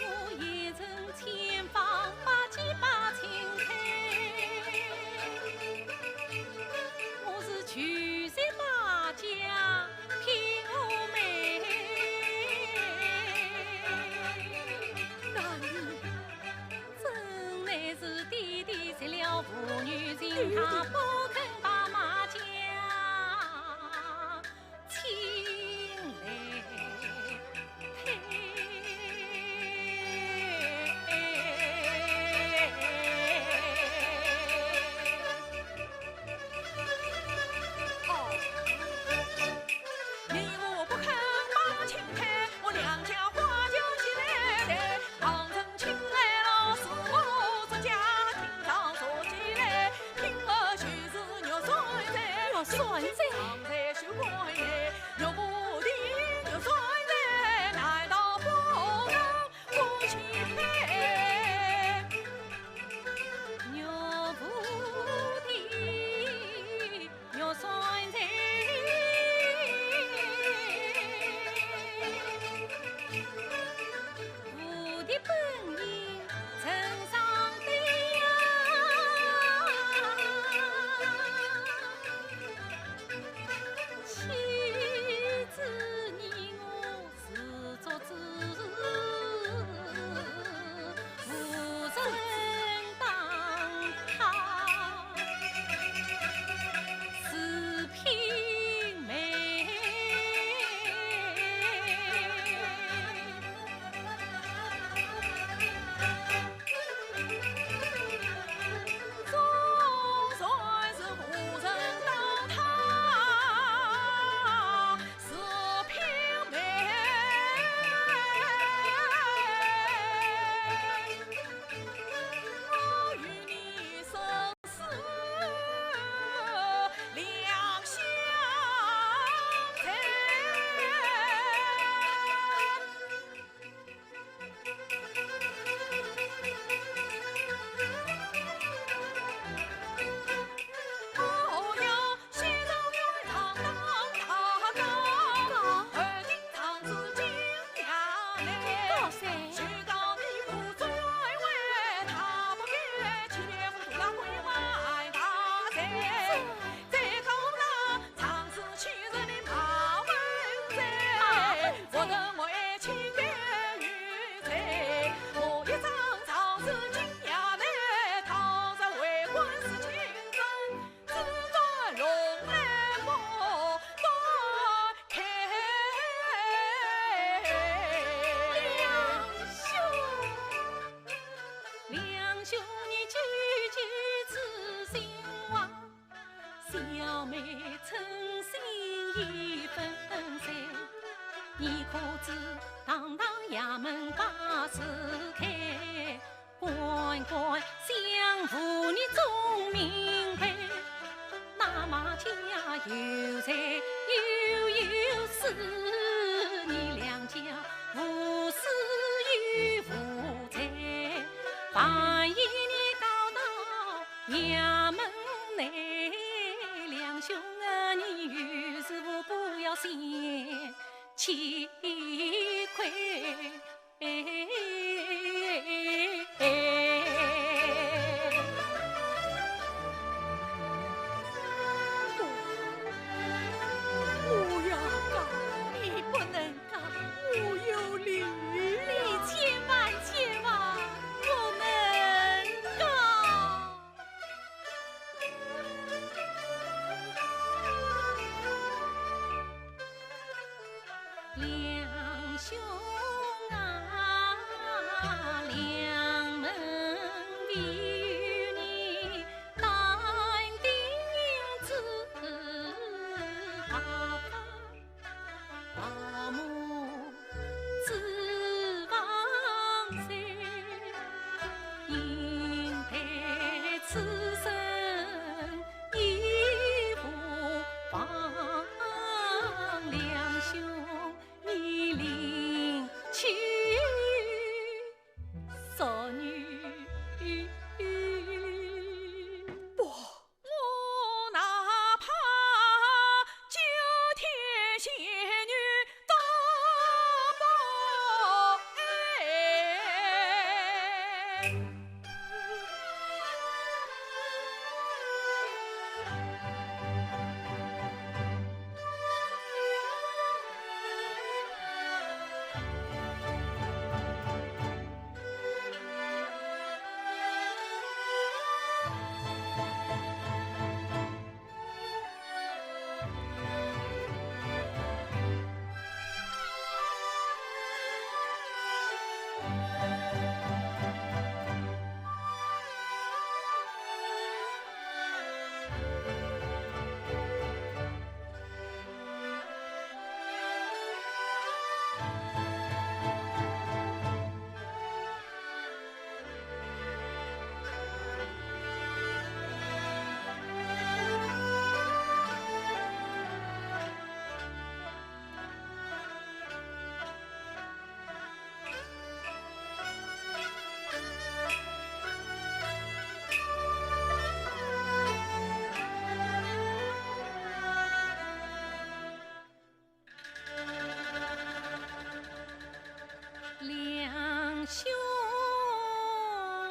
我也曾千方百计把情开，我是娶在马家聘我妹，那你真乃是弟弟失了妇女情，他不肯把马家请来哦，你我不肯把情开，我娘家花轿起来抬，杭城请来了师傅做家庭上坐起来，听了许是肉酸菜，肉酸菜上菜修关来，肉不丁肉酸菜，难道不让我去配？牛不蹄，牛酸菜。我的本应呈上对呀，妻子你我是作子，无人当他是品美。总算是无人当他是品美，我与你生死两相随。我要西楼院堂当大高，而今长子金衙内。须告你不尊为他不给，欺骗夫那鬼卖大财。再告那长子欺人的马文贼，我等我爱情甘于罪。我一张长子金衙内，讨在为官是亲人，自作龙来莫断开。两兄，你句句此心话，小妹诚心已分散。你可知堂堂衙门把事开，官官相护你总明白。那马家有财有势，你两家无私与无财。万一你告到衙门内，两兄啊，你于是我不要嫌气亏。我要告，你不能告，我有理。你千万不能告。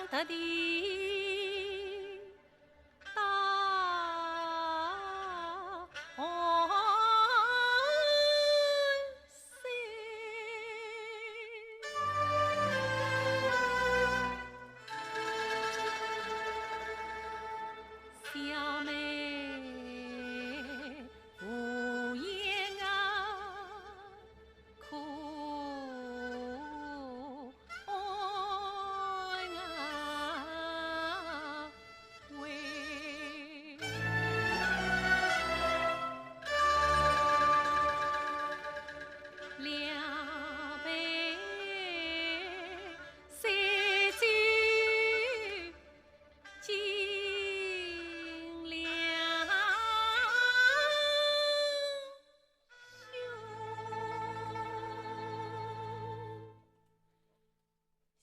得的大恩谁？小妹无言啊，苦哀啊喂。两杯三酒尽两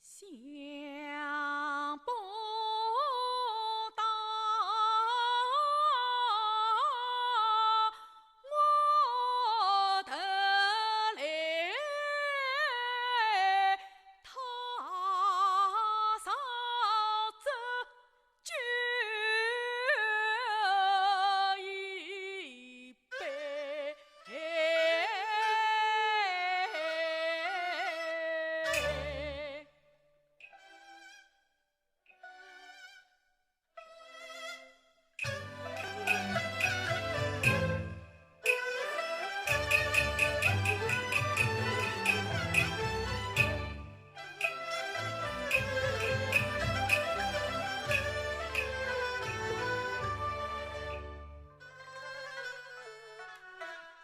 想不到我的泪他嫂子酒一杯。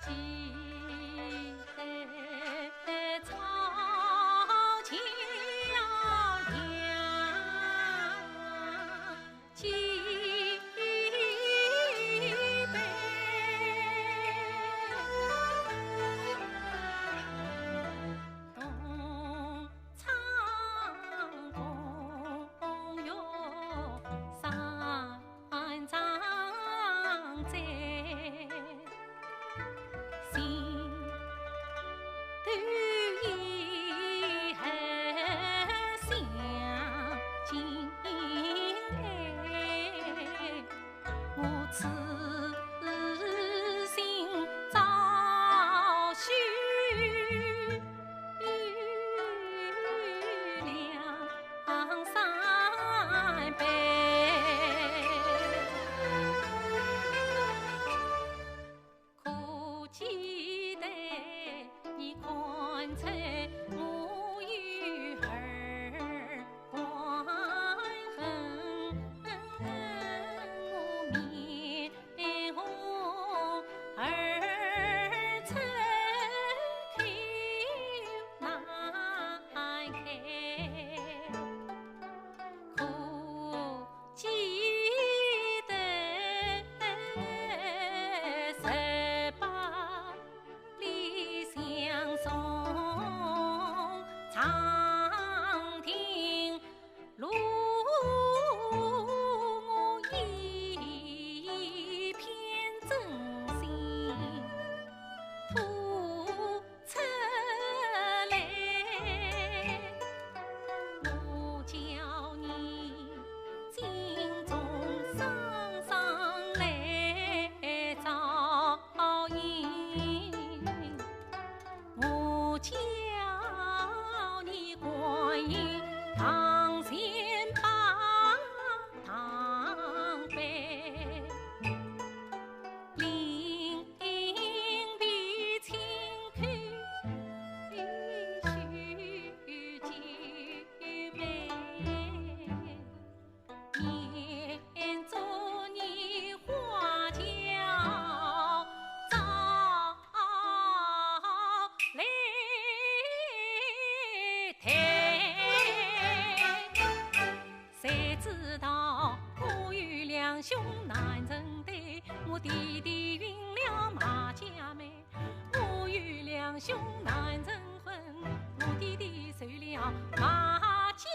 记得草桥梁几杯，东厂公园三张嘴。心头遗恨想尽哎，我此心早许两三杯。可记得你看出我与儿关恨，我面悲。临别轻看许久美，念昨年花轿早来抬，谁知道我与两兄难成对，我弟弟晕了马家妹，我与两兄难成婚，我弟弟受了马家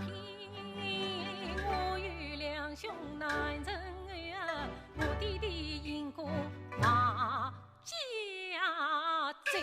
聘，我与两兄难成啊，我弟弟赢过马家走。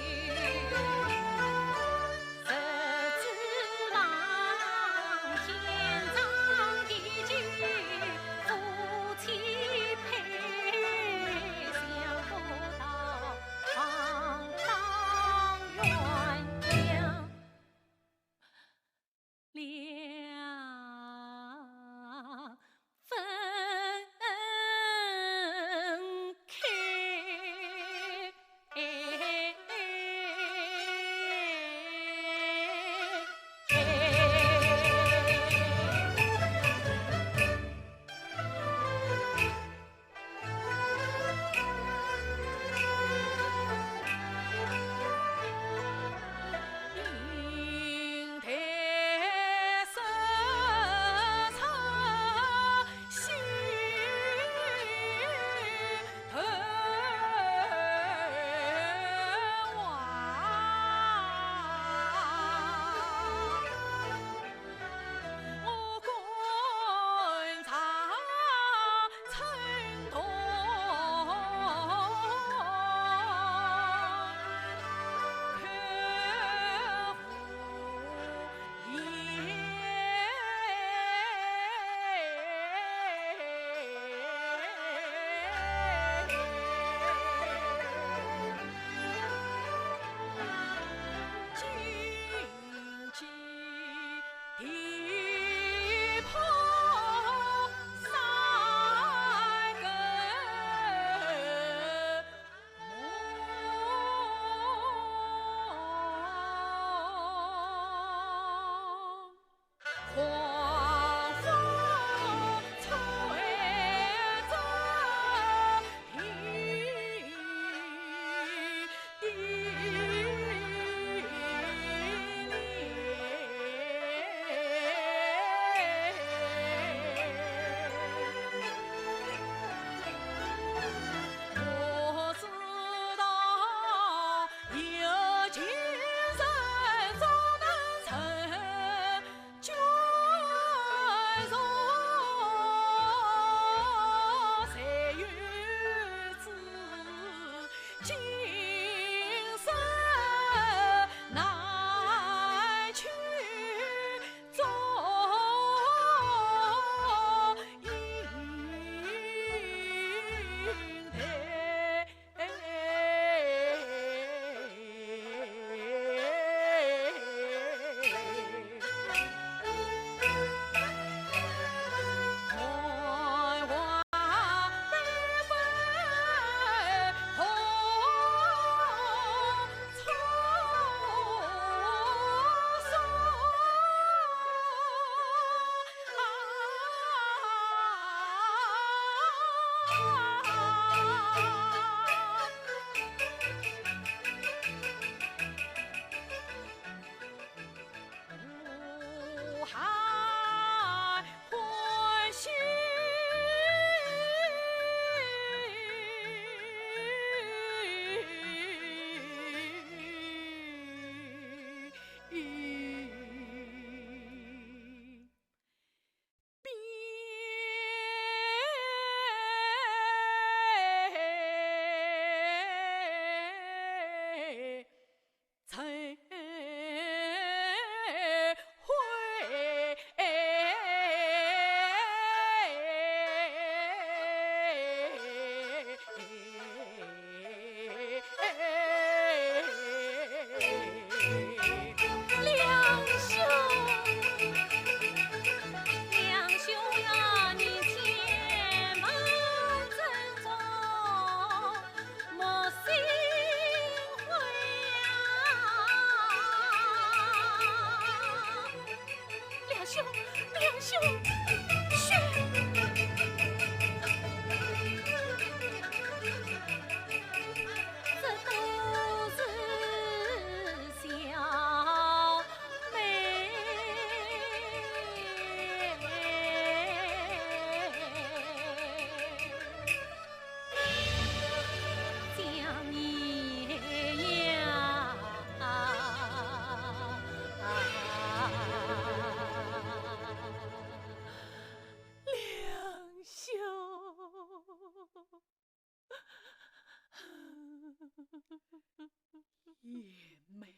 叶妹，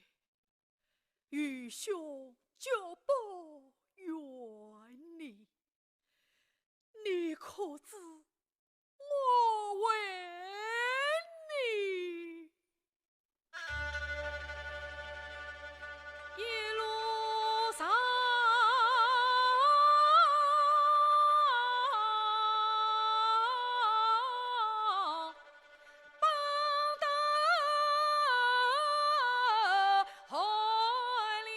愚兄就不怨你，你可知我为你一路上帮得好哩。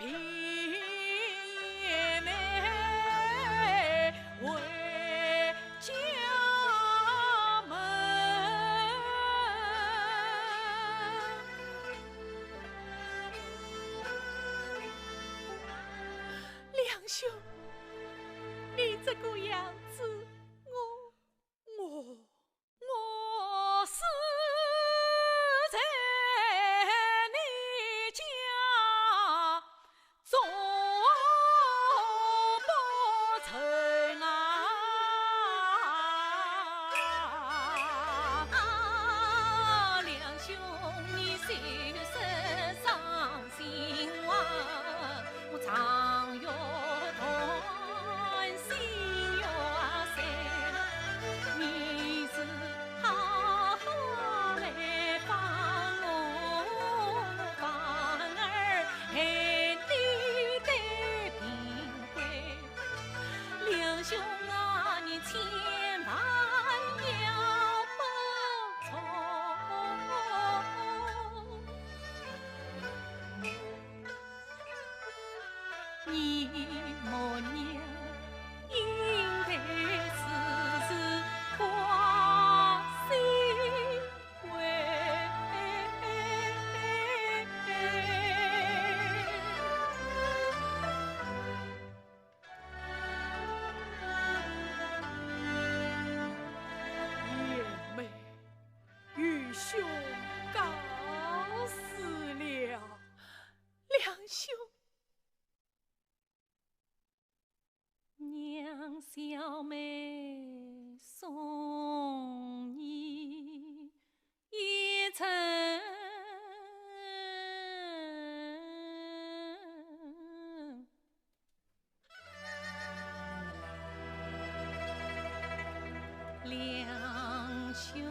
平妹为家门。梁兄，你这个样子，我是在你家做不成啊！梁兄，你休是伤心话，我常有痛心哟塞，你是好好来帮我，反而害你得贫贵。梁兄啊，你千万要不从。你母娘应该时时挂心怀。燕妹，愚兄告辞了。梁兄，娘小妹送你一程。梁兄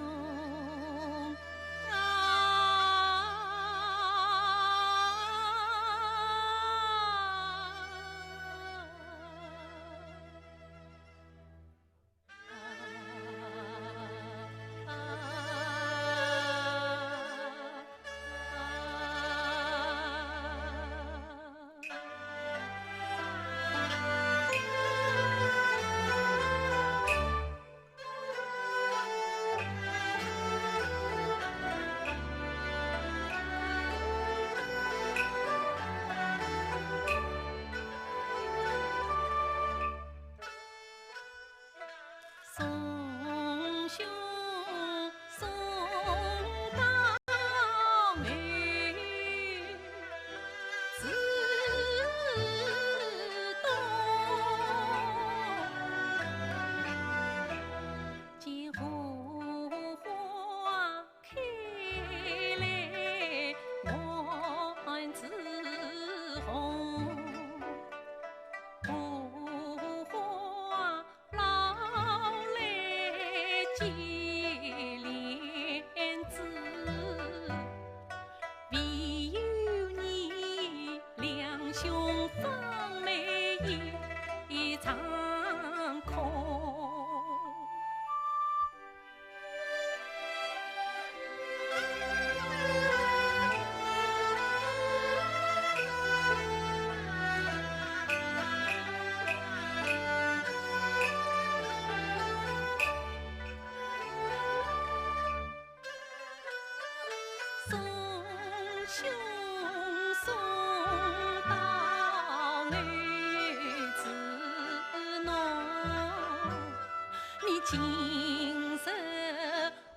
今日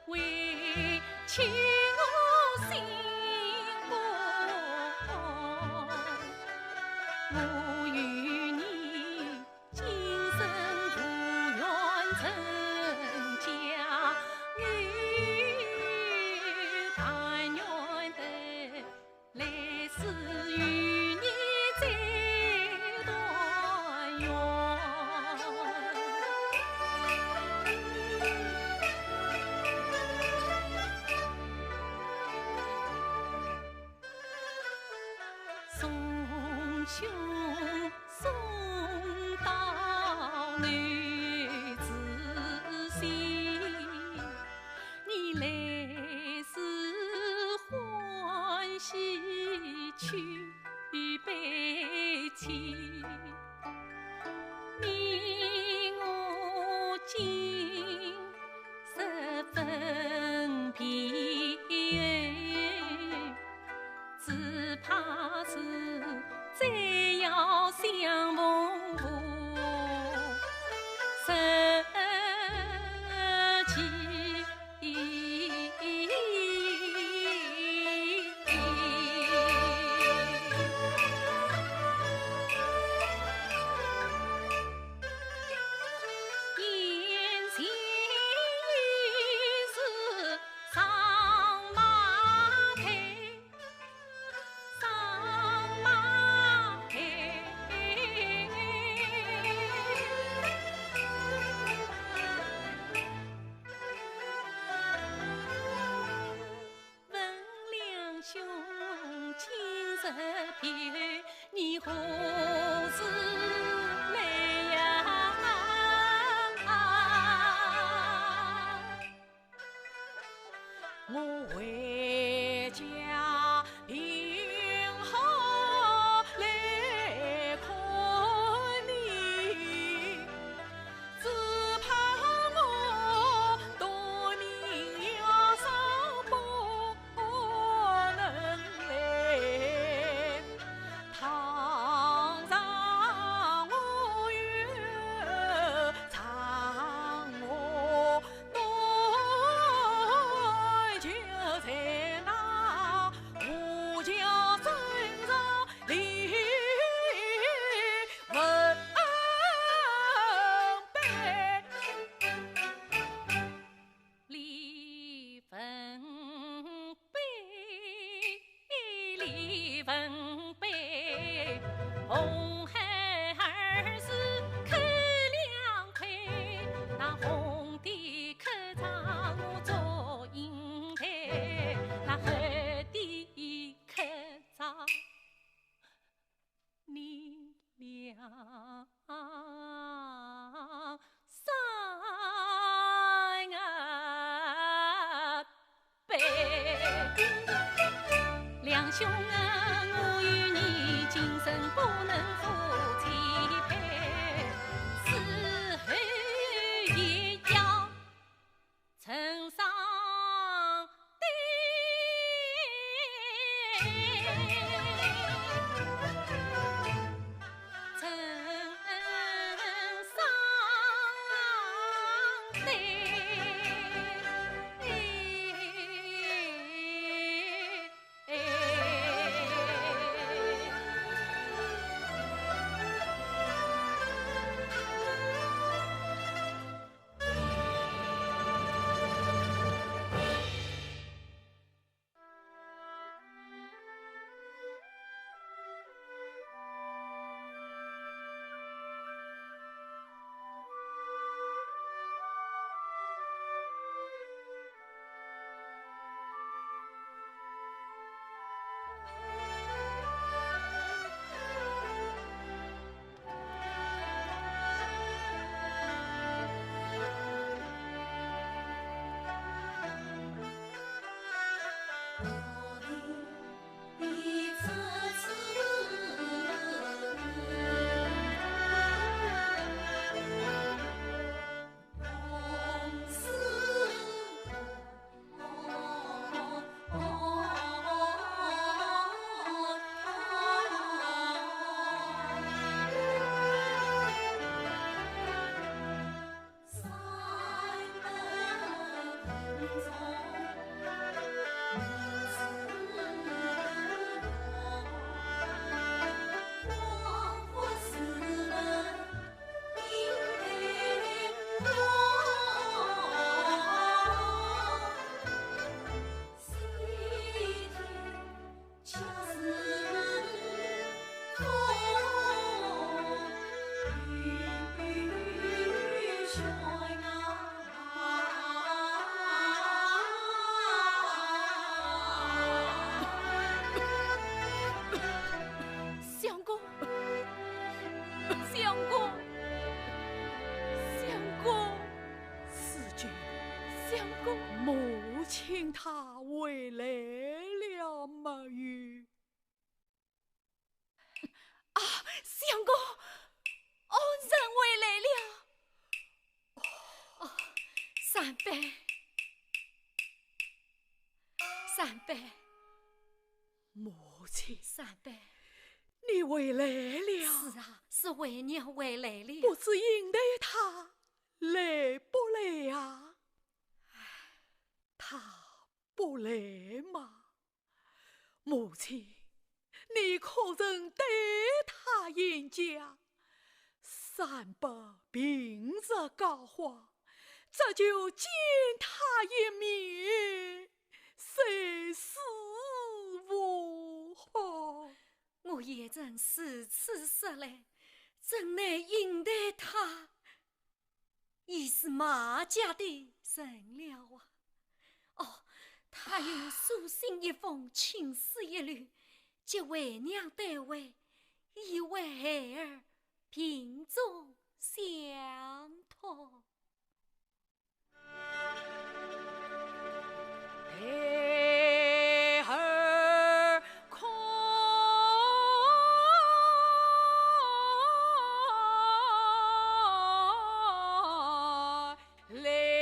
为求幸福，我与你今生不愿成家，但愿得来世与你再团圆。送兄送到男子心，你来世欢喜去悲。只怕是再要相逢无十你何时来呀？我回家平好来看你，只怕我多年要上不能来。堂上我愿唱我多就在那吴家身上离文碑，离文碑，离文碑，红孩儿是可两亏，那红的客场我做银台，那黑的客场你俩三辈，两兄啊，我与你今生不能夫妻配，死后也要呈上对。母亲她回来了没有？啊，相公，恩人回来了。哦，三伯，三伯，母亲，三伯，你回来了。是啊，是为娘回来了。不知应对他来不来啊？他不来吗？母亲，你可曾对他言讲？三伯平日狡猾，这就见他一面，谁是无好？我也曾如此说来，怎奈应对他，已是马家的人了啊！哦，他有书信一封，情诗一缕，即为娘带回，以为孩儿平中相托。孩儿快来！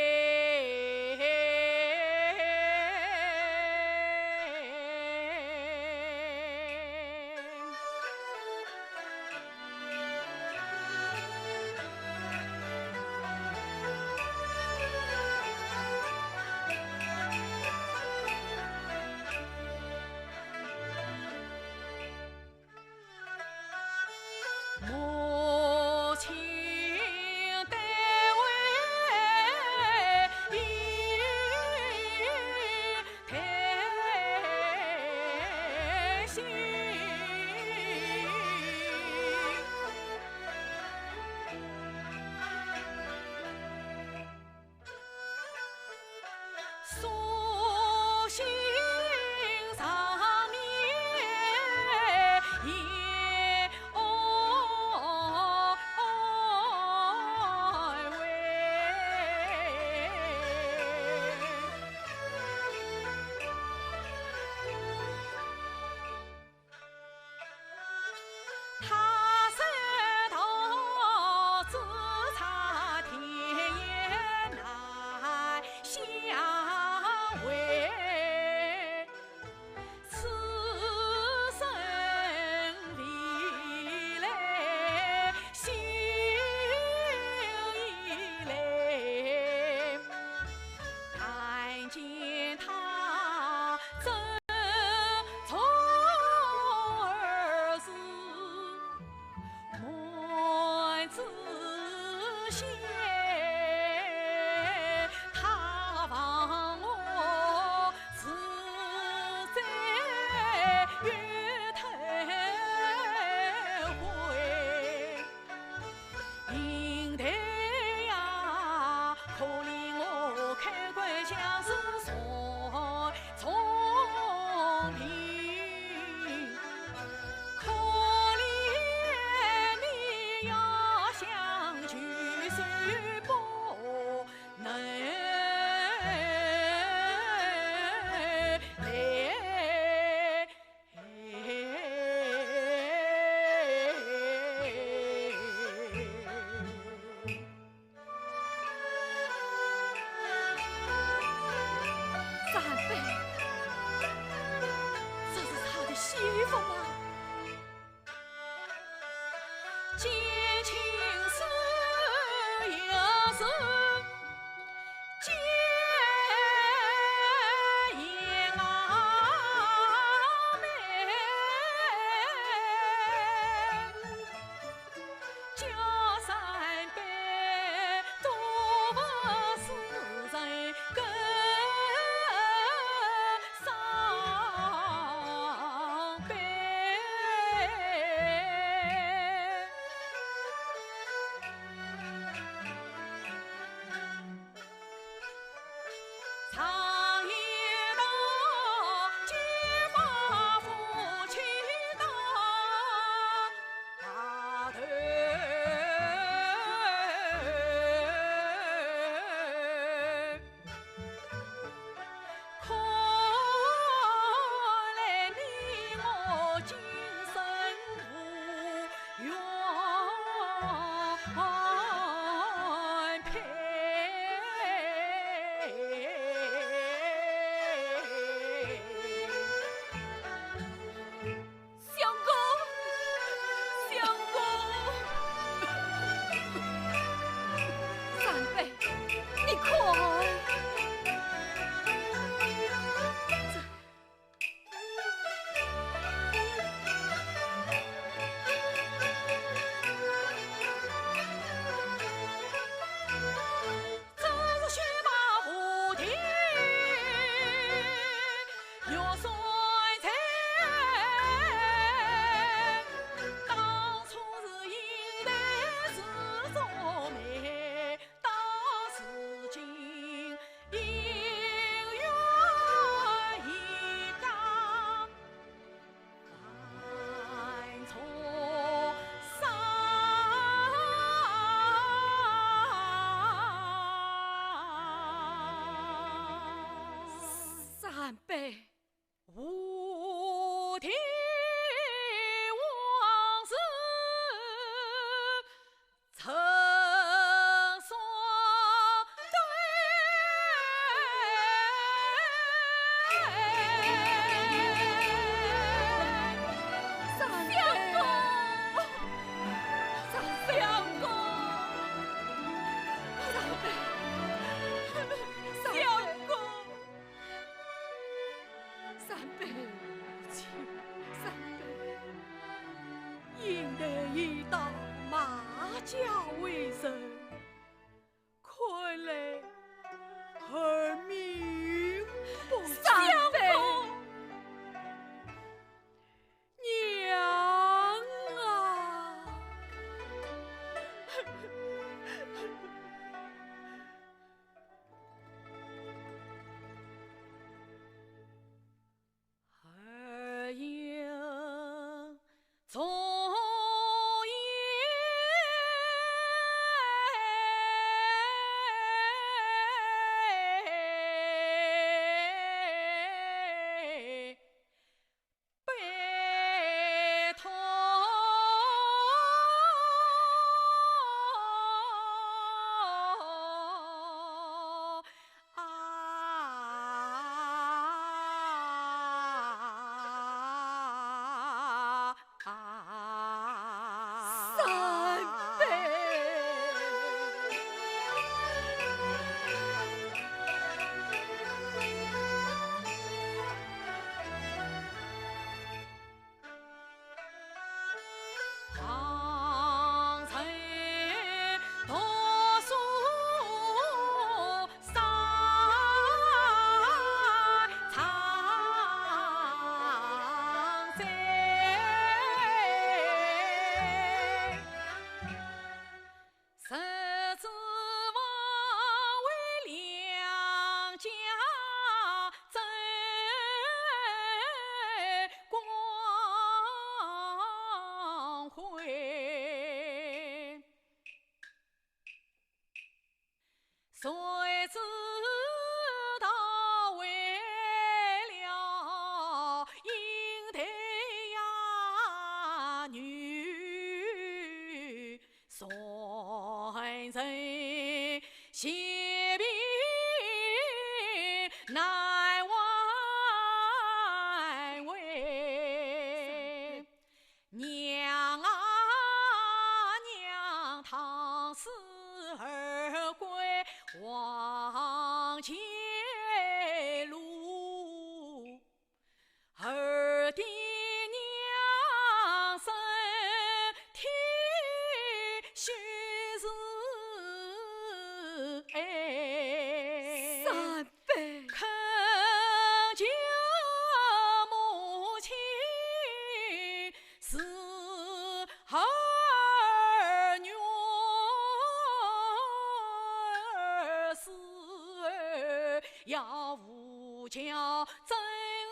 要无桥真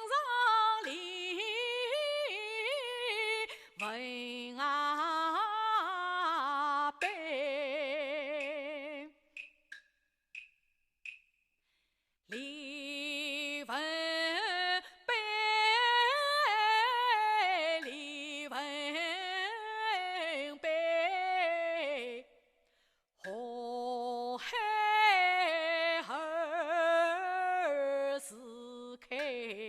上里问阿伯，李文伯，李文伯，河海儿是开。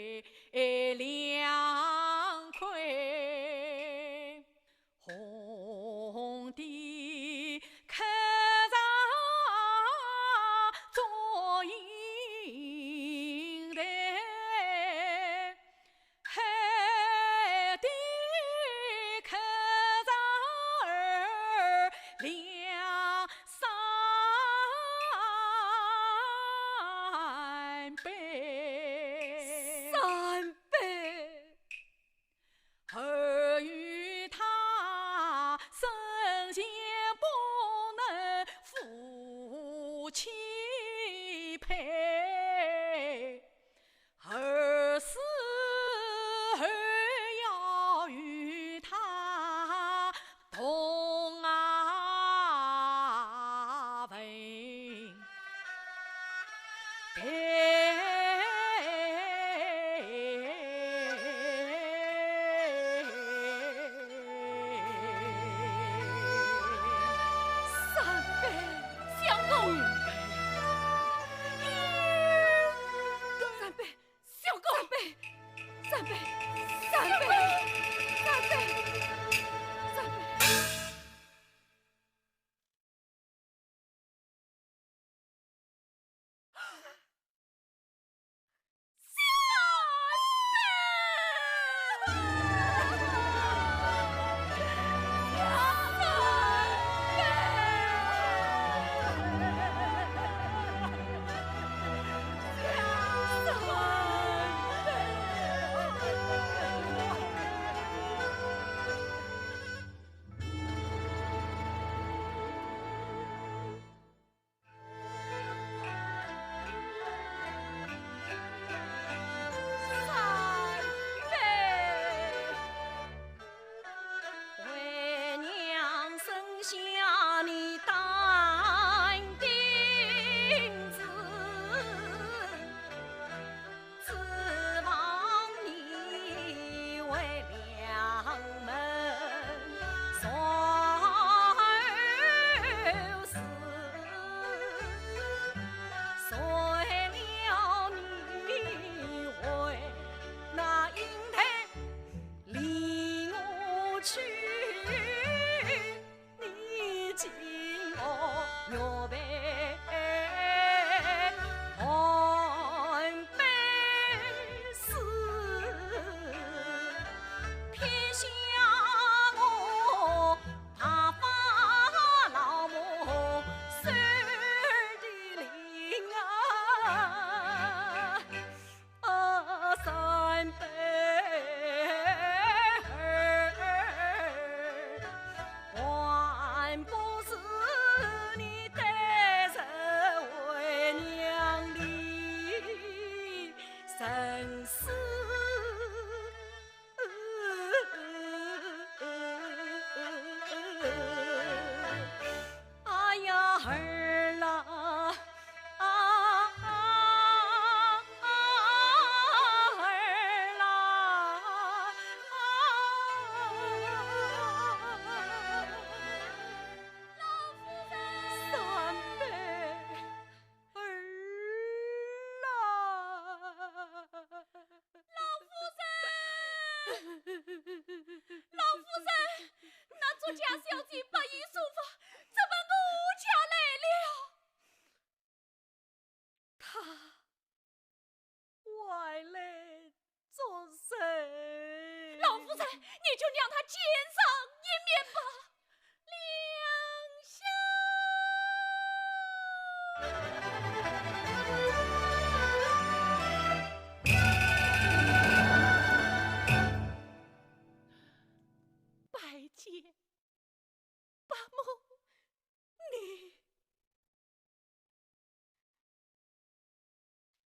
儿要与他同啊分。家小姐不宜束缚，怎么我家来了？他外来做甚？老夫人，你就让他见上一面吧。拜见伯母，你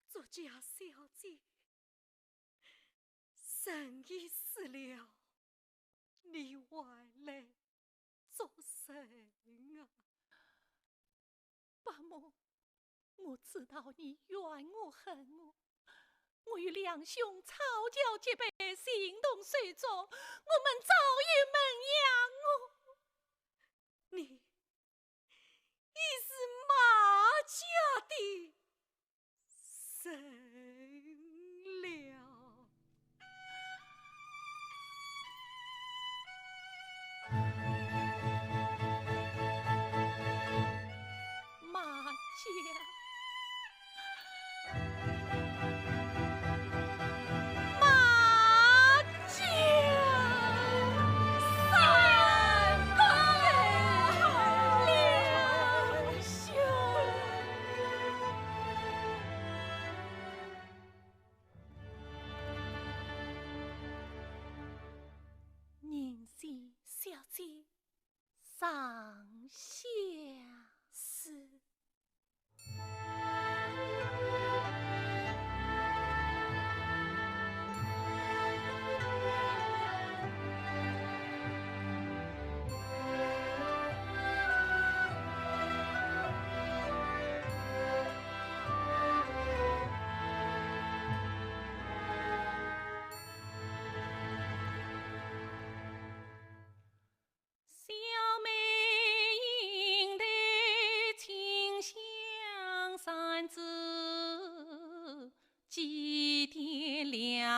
作家小姐神意死了，你外来做甚啊？伯母，我知道你怨我恨我，我与两兄草教结拜，形同水中，我们早已门养你是马家的神了。马家，马家，三哥两兄。宁县小姐上下是。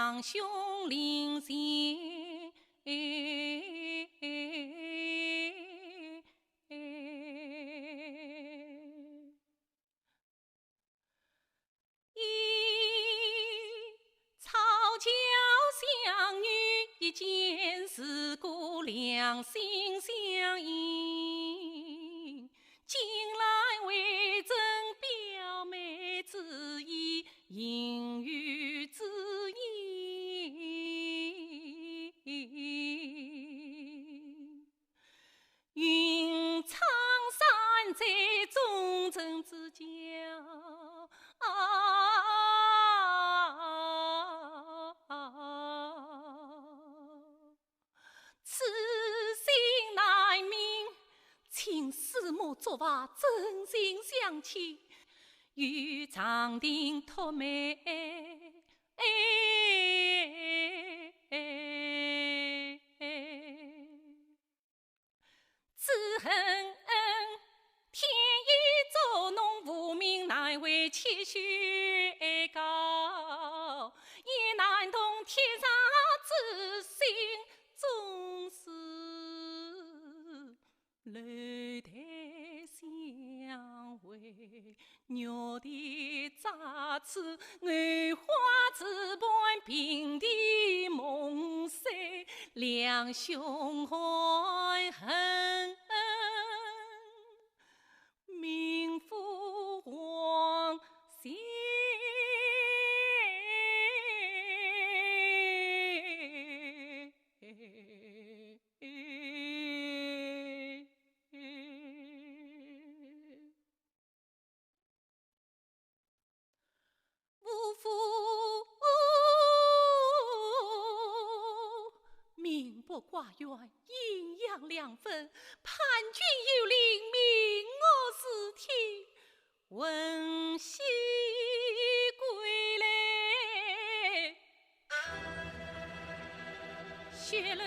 两兄临行。草桥相遇一见，是故两心相印。近来为证表妹之意，应予之意。云苍山在忠贞之交。此心难明，请师母作法真心相契，与长亭托媒。只恨天意捉弄无名，难为气血高，也难懂天上之心，总是泪台相会。鸟的乍翅，暗花之伴，平地梦碎，两兄怀恨，名副黄仙。无父命薄寡怨，阴阳两分，叛军有令，命我死听。闻喜归来，血泪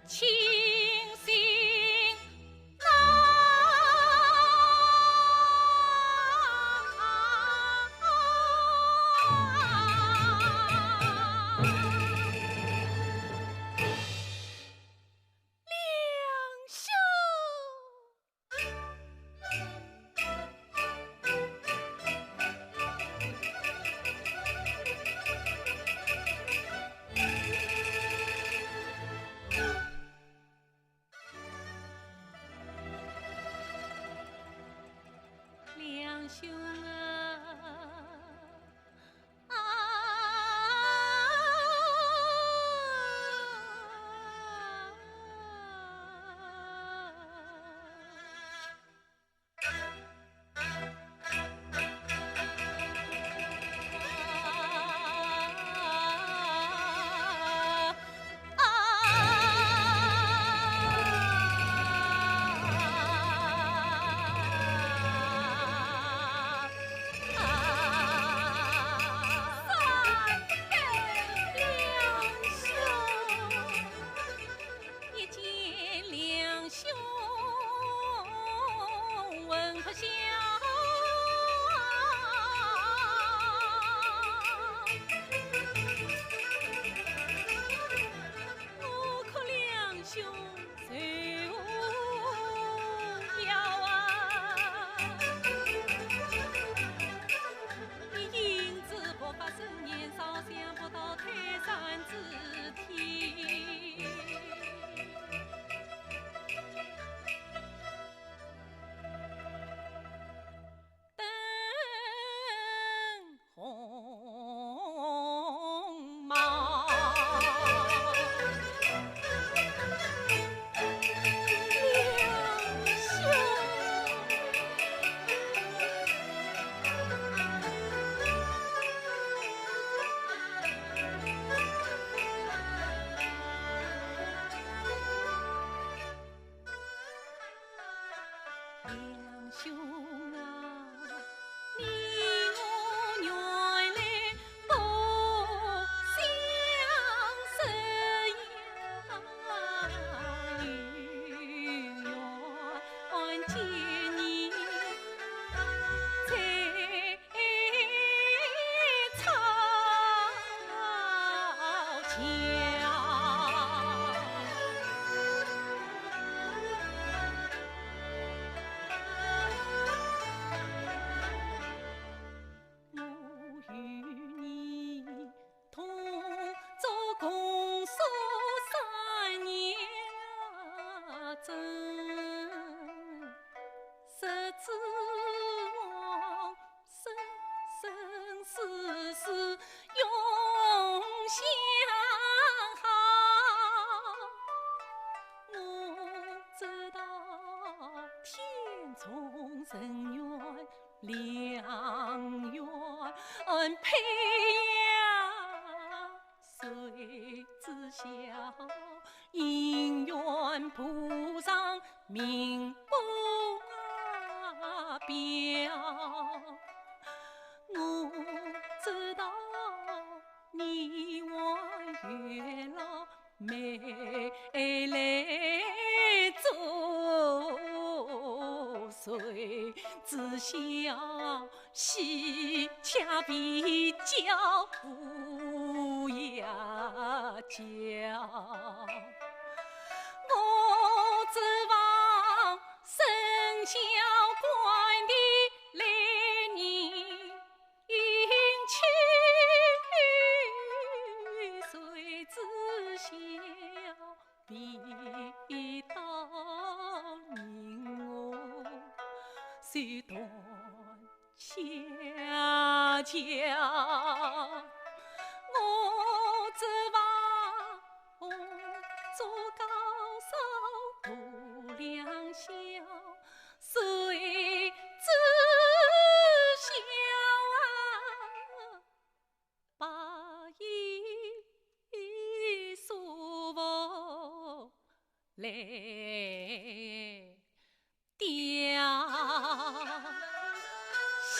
清醒良缘配呀，谁知晓姻缘谱上明不表。我知道你我月老没来做，谁知晓喜恰比较不呀娇。我指望生肖官的来年运气，谁知晓比到人我虽断恰巧。我指望做高手度良宵，谁知晓把一束缚来吊销。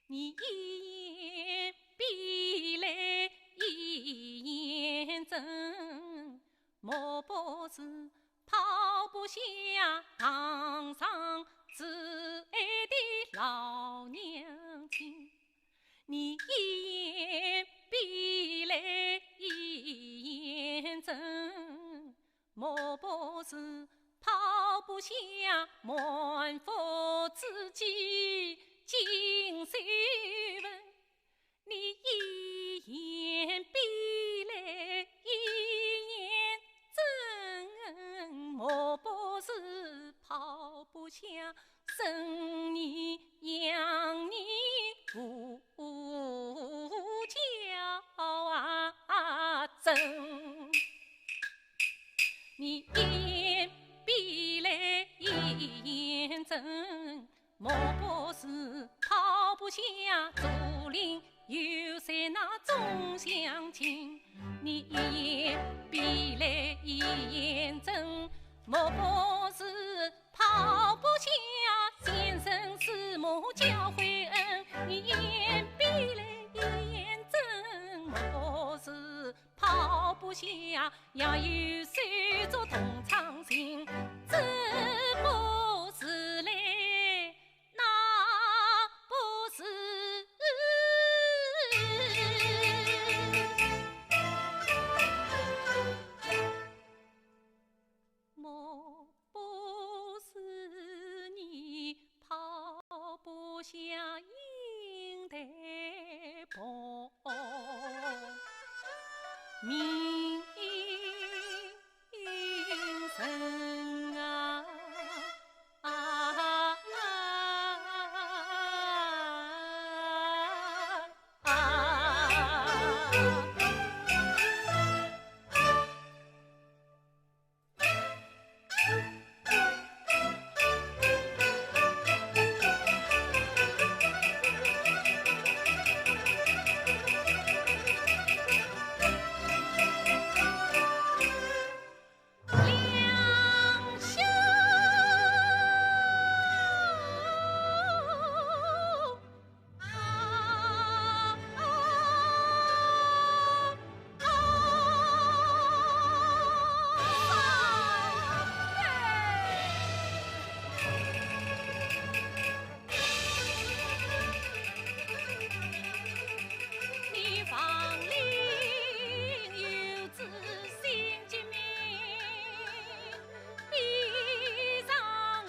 你一言必来一言真，莫不是抛不下堂上挚爱的老娘亲。你一言必来一言真，莫不是抛不下满腹之计尽收问。你一言必来一言真，莫不是抛不下生你养你不教真。你一言必来一言真，莫不是抛不下竹林有谁那种乡亲。你一言必来一言真，莫不是抛不下先生师母教诲恩。你一言必也有手足同窗情，这不是来，那不是。莫不是你抛不下银台薄，命深啊！两袖你放令有子心结命，衣裳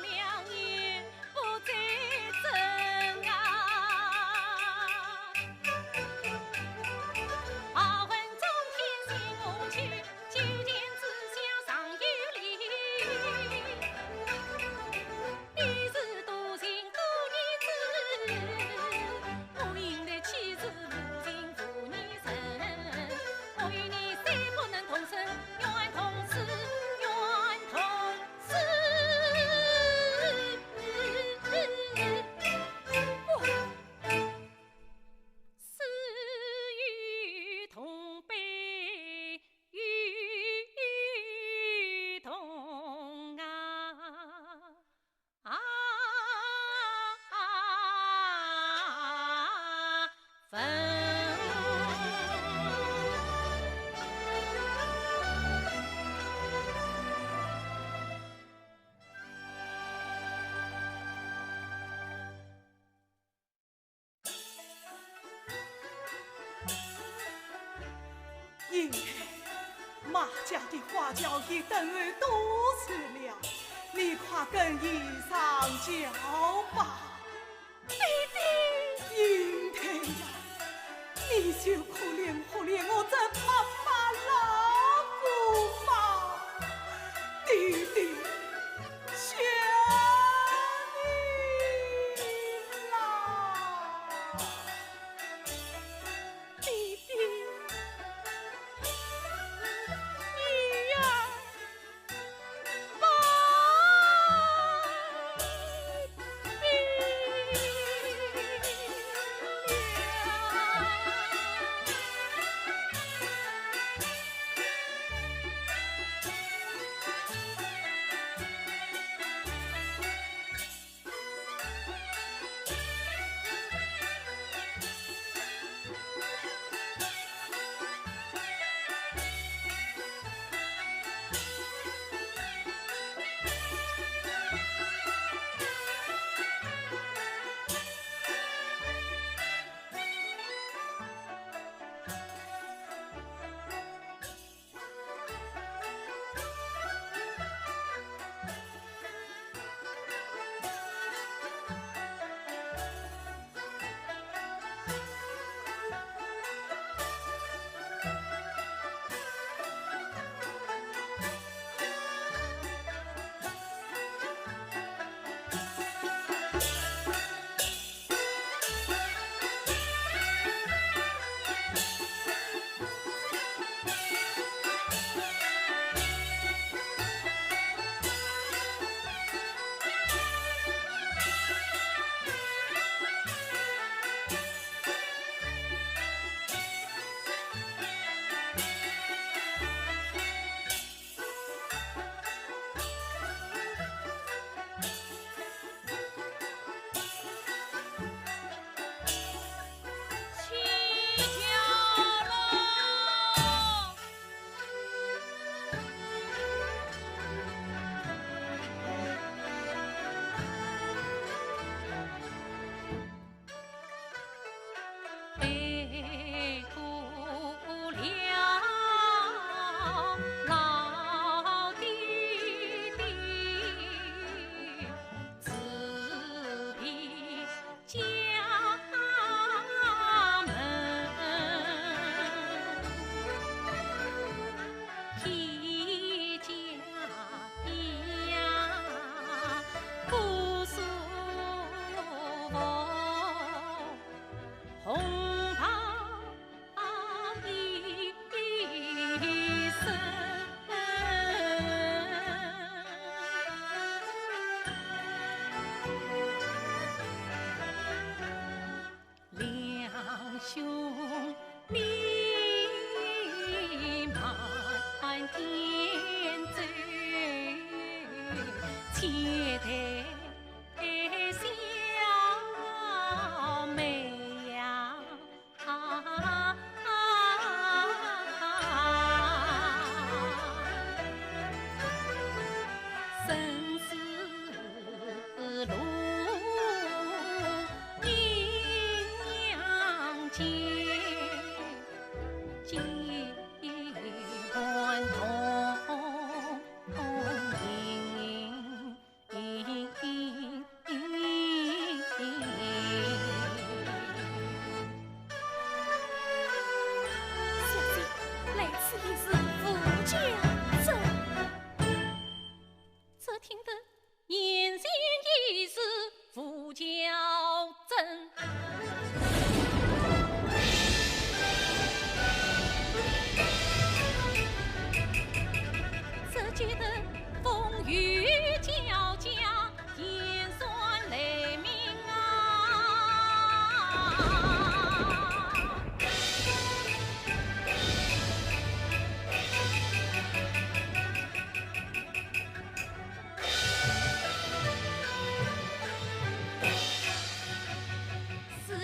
两年不再争啊！好恨中天心我去，九天之下尚有理。你是多情多义之，我应得妻子无情负你身。我与你虽不能同生，愿同死，愿同死。死与同悲，与同因为马家的花轿已等儿多次了，你快跟衣裳交吧。弟弟，英台呀，你就可怜可怜我这白发老姑吧，弟弟，求你啦！弟弟，女儿把病了。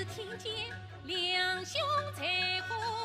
听见两兄才和